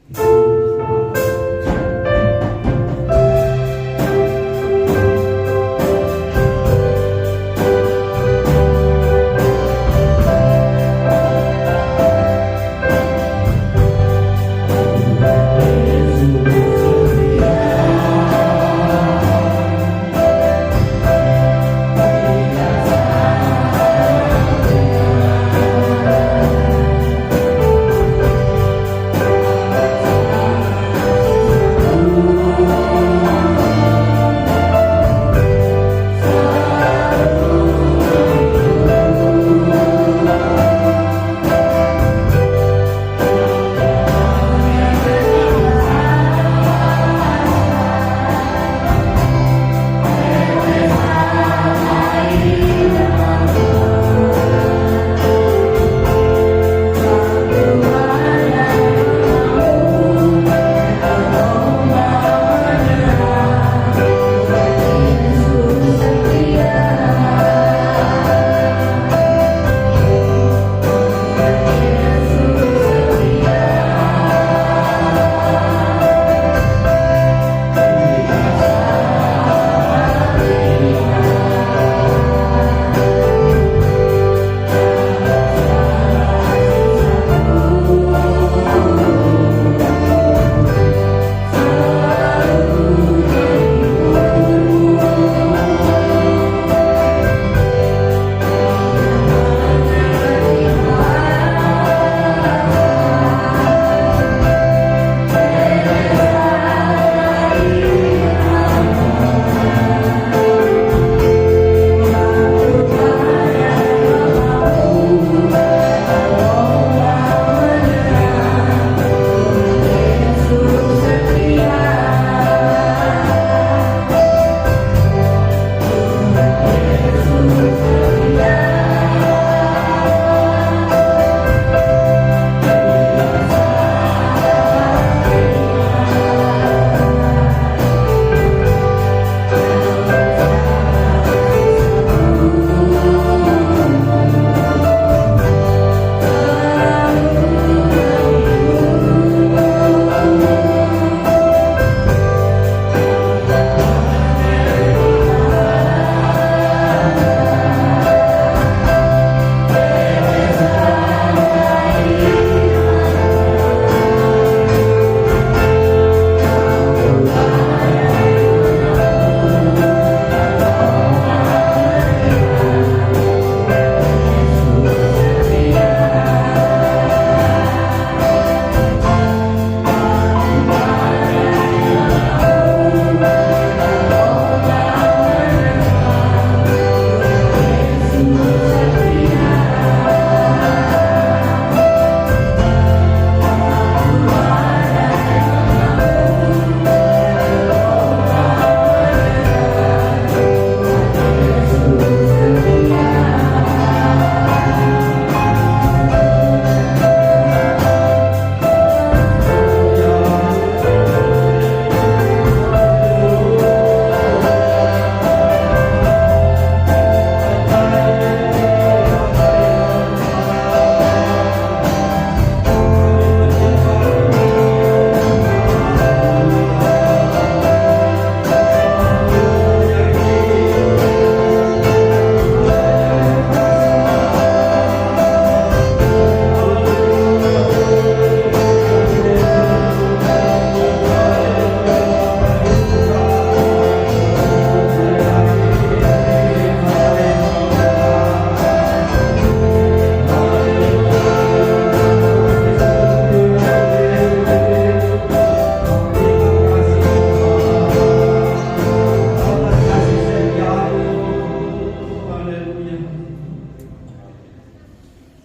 Kita memuji Tuhan.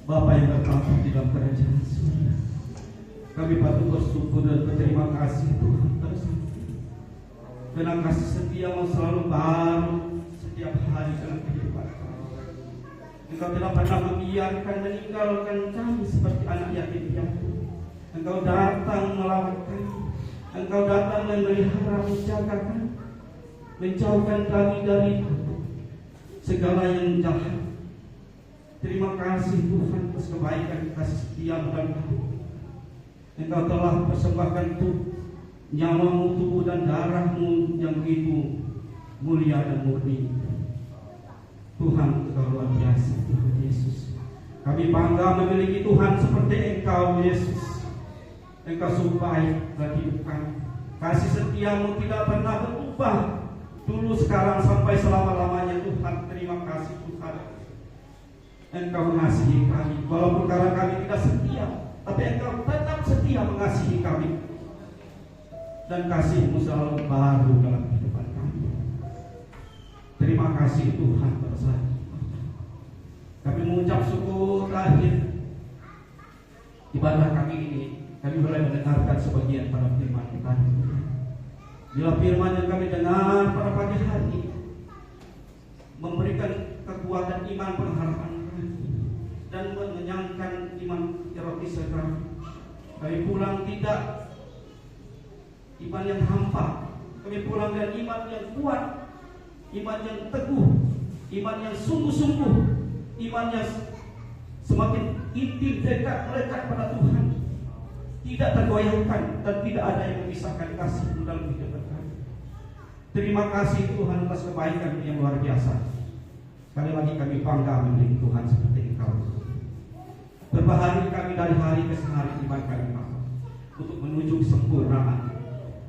Bapa yang bertata di dalam kerajaan surga, kami patut bersyukur dan berterima kasih Tuhan karena kasih setiamu selalu baru setiap hari dalam kehidupan kami. Engkau tidak pernah membiarkan meninggalkan kami seperti anak yatim piatu. Engkau datang melawat kami, Engkau datang memelihara, menjaga kami, menjauhkan kami dari segala yang jahat. Terima kasih Tuhan atas kebaikan kasih setia-Mu dan kami. Engkau telah persembahkan nyawa-Mu, tubuh dan darah-Mu yang begitu mulia dan murni. Tuhan, Engkau luar biasa, Tuhan Yesus. Kami bangga memiliki Tuhan seperti Engkau, Yesus. Engkau sungguh baik bagi hidup kami. Kasih setia-Mu tidak pernah berubah, dulu, sekarang, sampai selama-lamanya. Tuhan, terima kasih Tuhan. Engkau mengasihi kami, walaupun karena kami tidak setia, tapi Engkau tetap setia mengasihi kami. Dan kasih-Mu selalu baru dalam kehidupan kami. Terima kasih Tuhan pada saat ini. Kami mengucap syukur akhir ibadah kami ini. Kami boleh mendengarkan sebagian pada firman Tuhan. Bila firman yang kami dengar pada pagi hari ini memberikan kekuatan iman pengharapan kami dan mengenyangkan iman erotis kami. Kami pulang tidak iman yang hampa. Kami pulang dengan iman yang kuat, iman yang teguh, iman yang sungguh-sungguh, iman yang semakin intim, dekat, melekat pada Tuhan, tidak tergoyahkan dan tidak ada yang memisahkan kasih-Mu dalam hidup kami. Terima kasih Tuhan atas kebaikan yang luar biasa. Sekali lagi kami bangga memiliki Tuhan seperti Engkau. Berbahari kami dari hari ke hari iman kami untuk menuju kesempurnaan,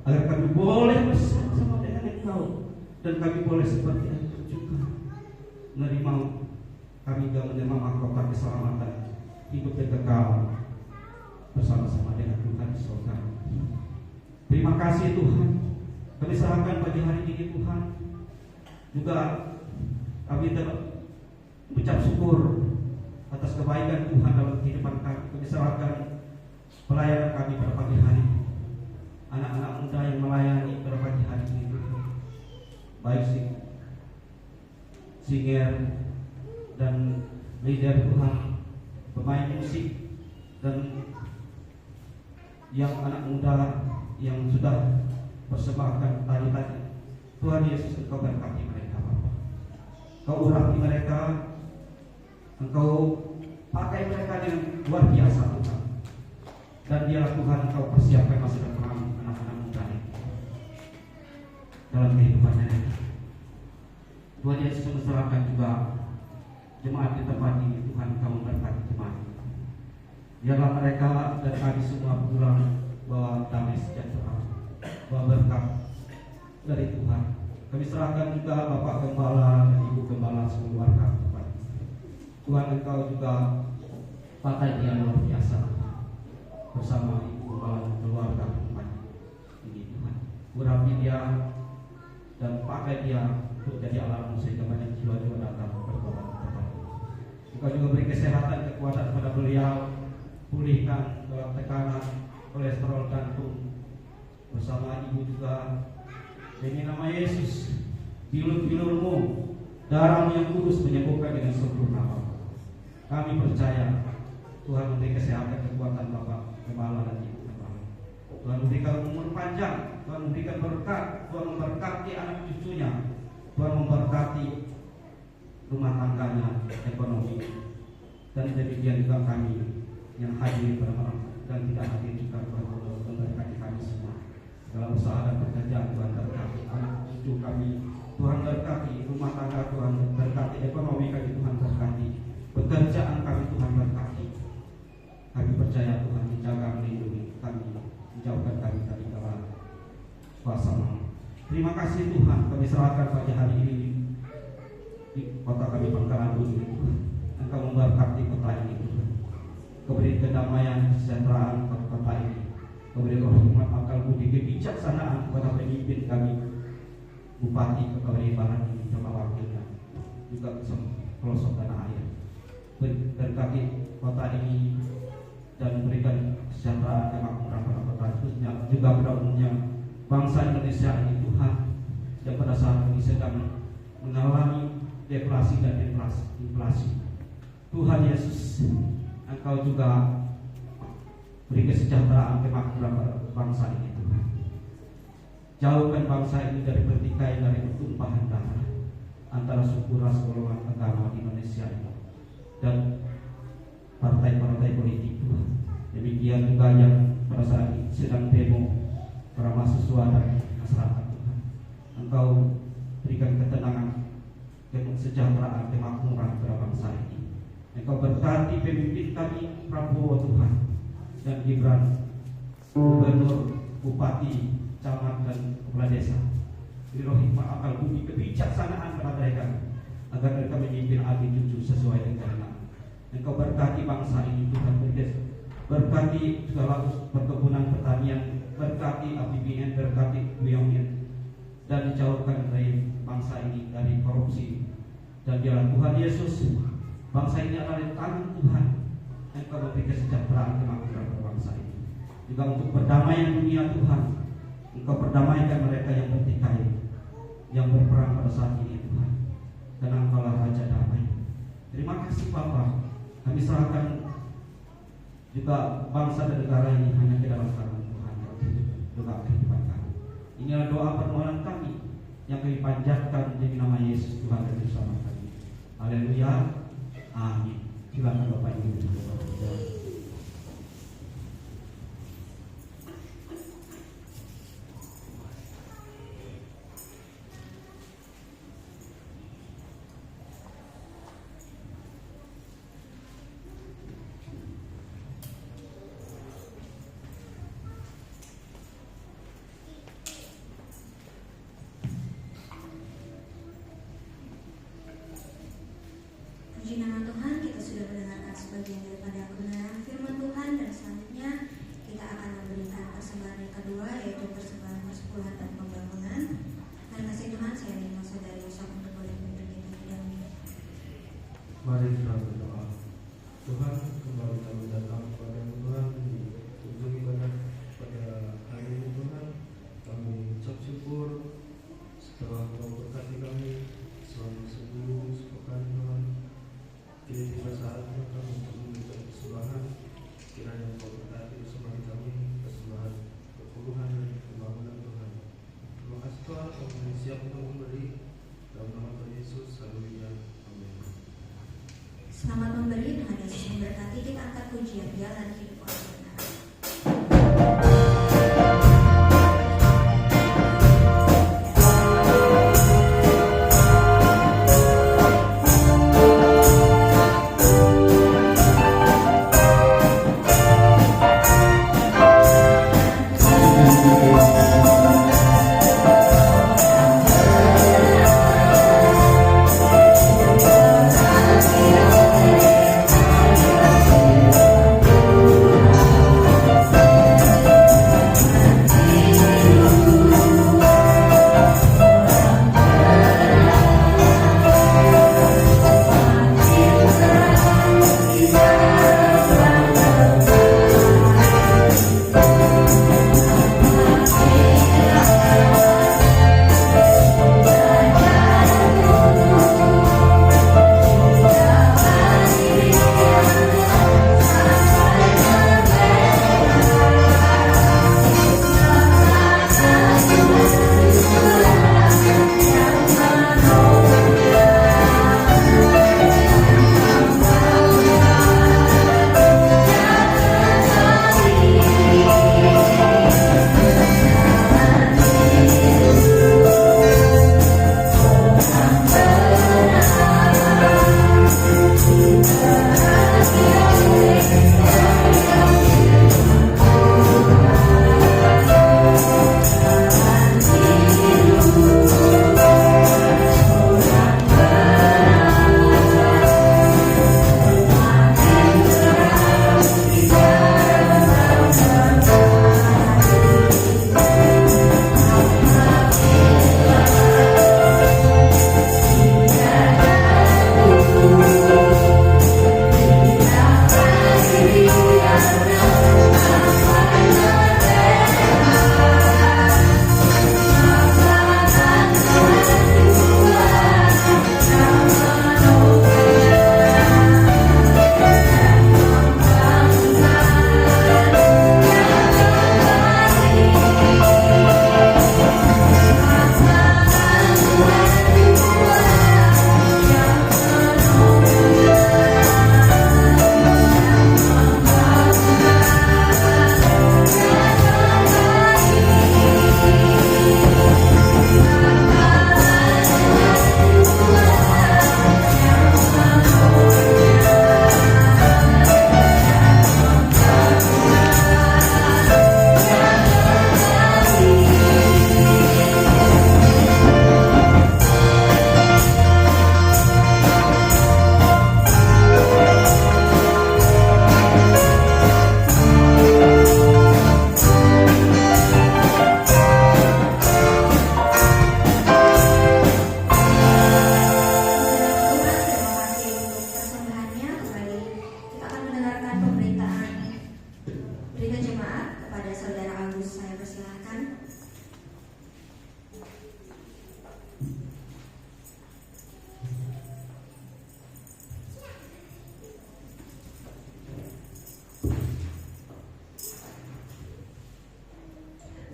agar kami boleh bersama dengan Engkau dan kami boleh seperti Engkau juga menerima kami juga menerima mahkota keselamatan hidup yang kekal bersama-sama dengan Tuhan di surga. Terima kasih Tuhan. Kami serahkan pagi hari ini Tuhan. Juga kami mengucap syukur atas kebaikan Tuhan dalam kehidupan kami. Kami serahkan pelayanan kami pada pagi hari. Anak-anak muda yang melayani pada pagi hari ini Tuhan. Baik singer dan leader Tuhan, pemain musik dan yang anak muda yang sudah persembahkan tadi. Tuhan Yesus, Engkau berkati mereka Bapa. Engkau urapi mereka, Engkau pakai mereka dengan luar biasa Tuhan. Dan biarlah Tuhan Engkau persiapkan masa depan anak-anak muda ini dalam kehidupannya. Tuhan Yesus menserahkan juga jemaat di tempat ini. Tuhan Engkau memberkati jemaat. Biarlah mereka dan kami semua pulang bawa damai sejahtera, bawa berkat dari Tuhan. Kami serahkan juga Bapak Gembala dan Ibu Gembala sekeluarga Tuhan. Tuhan Engkau juga pakai dia luar biasa bersama Ibu Gembala dan keluarga Tuhan ini Tuhan. Urapi dia dan pakai dia untuk jadi alarm sehingga banyak jiwa-jiwa datang bertobat kepada Tuhan. Engkau juga beri kesehatan, kekuatan kepada beliau, pulihkan dalam tekanan kolesterol jantung bersama ibu juga. Demi nama Yesus, bilur-bilur-Mu, darah yang kudus menyembuhkan dengan sempurna. Kami percaya Tuhan memberi kesehatan, kekuatan Bapak Gembala dan Ibu Gembala. Tuhan memberikan umur panjang, Tuhan memberikan berkat, Tuhan memberkati anak cucunya, Tuhan memberkati rumah tangganya, ekonomi. Dan demikian juga kami yang hadir pada malam dan tidak hadir juga, Tuhan memberkati kami semua. Dalam usaha dan pekerjaan Tuhan berkati anak cucu kami, Tuhan berkati rumah tangga, Tuhan berkati ekonomi kami, Tuhan berkati pekerjaan kami, Tuhan berkati. Kami percaya Tuhan menjaga, melindungi kami, menjauhkan kami dari segala kuasa-Mu. Terima kasih Tuhan, kami serahkan pagi hari ini di kota kami Pangkalan Bumi Tuhan. Engkau memberkati kota ini Tuhan. Kau beri kedamaian, kesejahteraan pada kota ini. Kau beri hikmat, akal budi, kebijaksanaan kepada pemimpin kami, Bupati, Kepala Barat ini, Bapak Wakilnya, juga pelosok tanah air. berkati kota ini dan memberikan kesejahteraan kemakmuran pada kota, khususnya juga pada umumnya bangsa Indonesia ini Tuhan, yang pada saat ini sedang mengalami deflasi dan inflasi. Tuhan Yesus, Engkau juga beri kesejahteraan kemakmuran pada bangsa ini Tuhan. Jauhkan bangsa ini dari pertikaian, dari pertumpahan darah antara suku ras golongan agama di Indonesia ini dan partai-partai politik Tuhan. Demikian juga yang pada saat ini sedang demo para mahasiswa dan masyarakat Tuhan. Engkau berikan ketenangan, kesejahteraan, kemakmuran pada bangsa ini. Engkau berkati pemimpin kami Prabowo Tuhan dan Gibran, gubernur, bupati, camat dan kepala desa. Beri hikmah akal budi kebijaksanaan kepada mereka agar mereka memimpin adik cucu sesuai dengan kehendak. Engkau berkati bangsa ini Tuhan, berkati segala perkebunan pertanian, berkati APBN, berkati BUMN, dan dijauhkan dari bangsa ini dari korupsi. Dan biarlah Tuhan Yesus, bangsa ini adalah di tangan Tuhan. Engkau memberi kesejahteraan kemakmuran pada bangsa ini. Juga untuk perdamaian dunia Tuhan, Engkau perdamaikan mereka yang bertikai, yang berperang pada saat ini Tuhan. Karena Engkaulah Raja Damai. Terima kasih Bapa. Kami serahkan juga bangsa dan negara ini hanya ke dalam tangan Tuhan, juga kehidupan kami. Inilah doa permohonan kami yang kami panjatkan demi nama Yesus Tuhan dan Juru Selamat kami. Haleluya. Amin. Silakan Bapak Ibu. Puji nama Tuhan, kita sudah mendengarkan sebagian daripada kebenaran firman Tuhan, dan selanjutnya kita akan memberikan persembahan yang kedua, yaitu persembahan persepuluhan dan pembangunan. Dan kasih Tuhan, saya ingin saudari Yusuf untuk boleh memimpin kita bidangnya. Mari kita berdoa. Tuhan, kembali kami datang kepada Tuhan, untuk ibadah pada hari ini Tuhan. Kami ucap syukur setelah Kau berkati kami selama seminggu sepekan Tuhan. Kini tiba saatnya kami untuk memberikan persembahan. Kiranya Kau berkati persembahan kami, persembahan perpuluhan dan pembangunan Tuhan. Terima kasih Tuhan, kami siap untuk memberi. Dalam nama Tuhan Yesus, haleluya. Amin. Selamat memberi, Tuhan Yesus memberkati. Kita angkat pujian jalan hidup orang benar. Amin.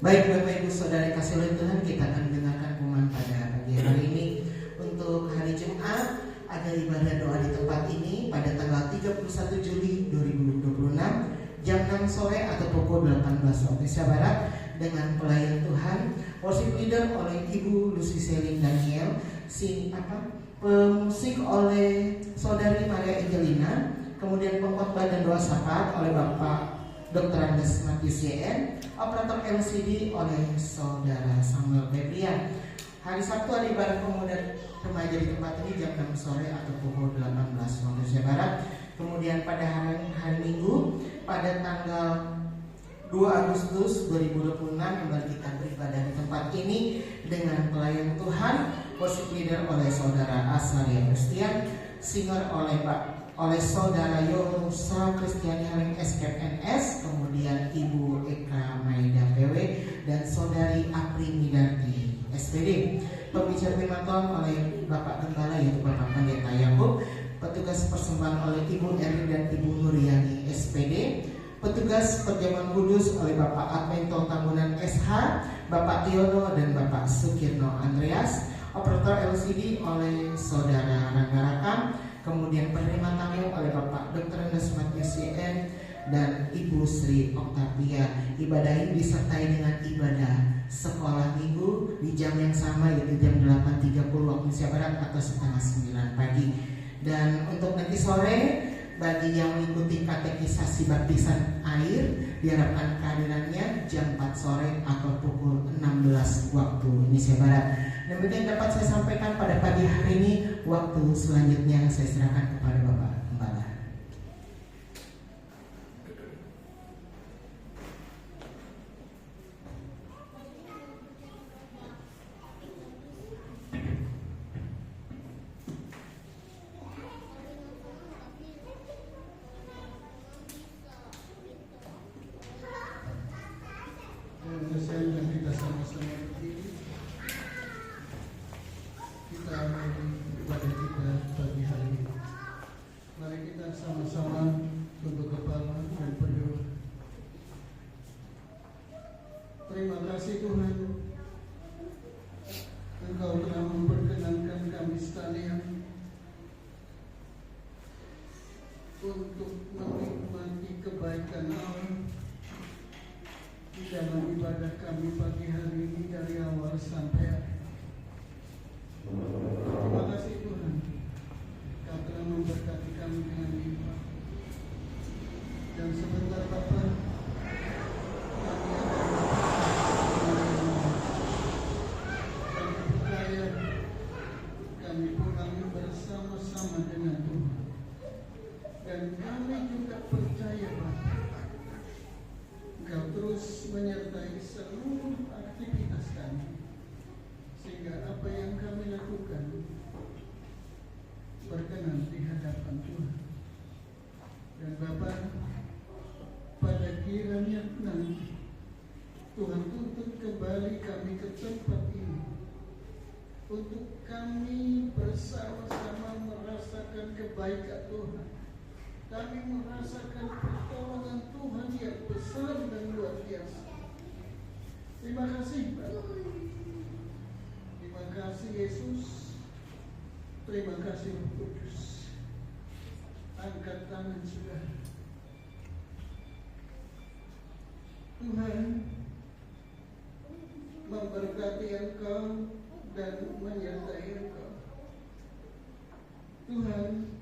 Baik Bapak Ibu Saudara kasih oleh Tuhan, kita akan dengarkan firman pada pagi hari ini. Untuk hari Jumat ada ibadah doa di tempat ini pada tanggal 31 Juli 2026 jam 6 sore atau pukul 18 waktu Indonesia Barat dengan pelayan Tuhan worship leader oleh Ibu Lucy Selin Daniel, pemusik oleh Saudari Maria Angelina, kemudian pengkhotbah dan doa syafaat oleh Bapak Dr. Andes Matius YN, operator LCD oleh Saudara Samuel Febrian. Hari Sabtu ada ibadah pemuda remaja di tempat ini jam 6 sore atau pukul 18 waktu Indonesia Barat. Kemudian pada hari Minggu pada tanggal 2 Agustus 2026 kembali kita beribadah di tempat ini dengan pelayan Tuhan, worship leader oleh Saudara Asaria Christian, singer oleh Saudara Yosa Kristiani Haring SKPNS, kemudian Ibu Eka Maida PW dan Saudari Apri Midarti SPD. Pembicara firman oleh Bapak Gembala yaitu Bapak Pendeta Yakub, petugas persembahan oleh Ibu Erin dan Ibu Nuriani SPD, petugas perjamuan kudus oleh Bapak Advento Tambunan SH, Bapak Tiono dan Bapak Sukirno Andreas, operator LCD oleh Saudara Rangga Rakam, kemudian penerima tamu oleh Bapak Dr. Andes Matius YN dan Ibu Sri Oktavia. Ibadah ini disertai dengan ibadah sekolah minggu di jam yang sama yaitu jam 8.30 waktu Indonesia Barat atau setengah 9 pagi. Dan untuk nanti sore bagi yang mengikuti katekisasi baptisan air diharapkan kehadirannya jam 4 sore atau pukul 16 waktu Indonesia Barat. Demikian dapat saya sampaikan pada pagi hari ini. Waktu selanjutnya saya serahkan kepada Bapak Gembala. Saya kita sama-sama berdiri. Kita ibadah kita pagi hari ini. Mari kita sama-sama tunduk kepala dan berdoa. Terima kasih Tuhan, Engkau telah memperkenankan kami sekalian untuk menikmati kebaikan Allah di dalam ibadah kami pagi hari ini dari awal sampai akhir. Terima kasih Tuhan, Kau telah memberkati kami dengan limpah. Dan sebentar Bapa, kami percaya kami pulang bersama-sama dengan Tuhan. Dan kami juga percaya Bapa, Engkau terus menyertai seluruh aktivitas kami, sehingga apa yang kami lakukan berkenan di hadapan Tuhan. Dan Bapa, pada kiranya nanti Tuhan tuntut kembali kami ke tempat ini untuk kami bersama-sama merasakan kebaikan Tuhan. Kami merasakan pertolongan Tuhan yang besar dan luar biasa. Terima kasih Bapak. Terima kasih Yesus. Terima kasih Roh Kudus. Angkat tangan saudara. Tuhan memberkati engkau dan menyertai engkau. Tuhan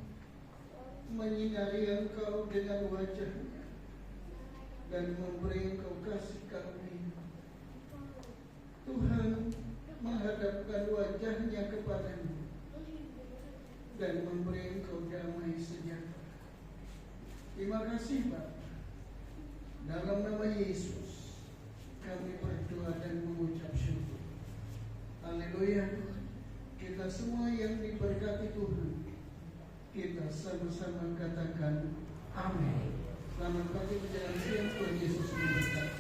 menyinari engkau dengan wajahnya dan memberi engkau kasih karunia. Tuhan menghadapkan wajahnya kepadamu dan memberi engkau damai sejahtera. Terima kasih Bapa. Dalam nama Yesus kami berdoa dan mengucap syukur. Haleluya. Kita semua yang diberkati Tuhan, kita sama-sama katakan amin. Selamat pagi menjelang siang, Tuhan Yesus memberkati.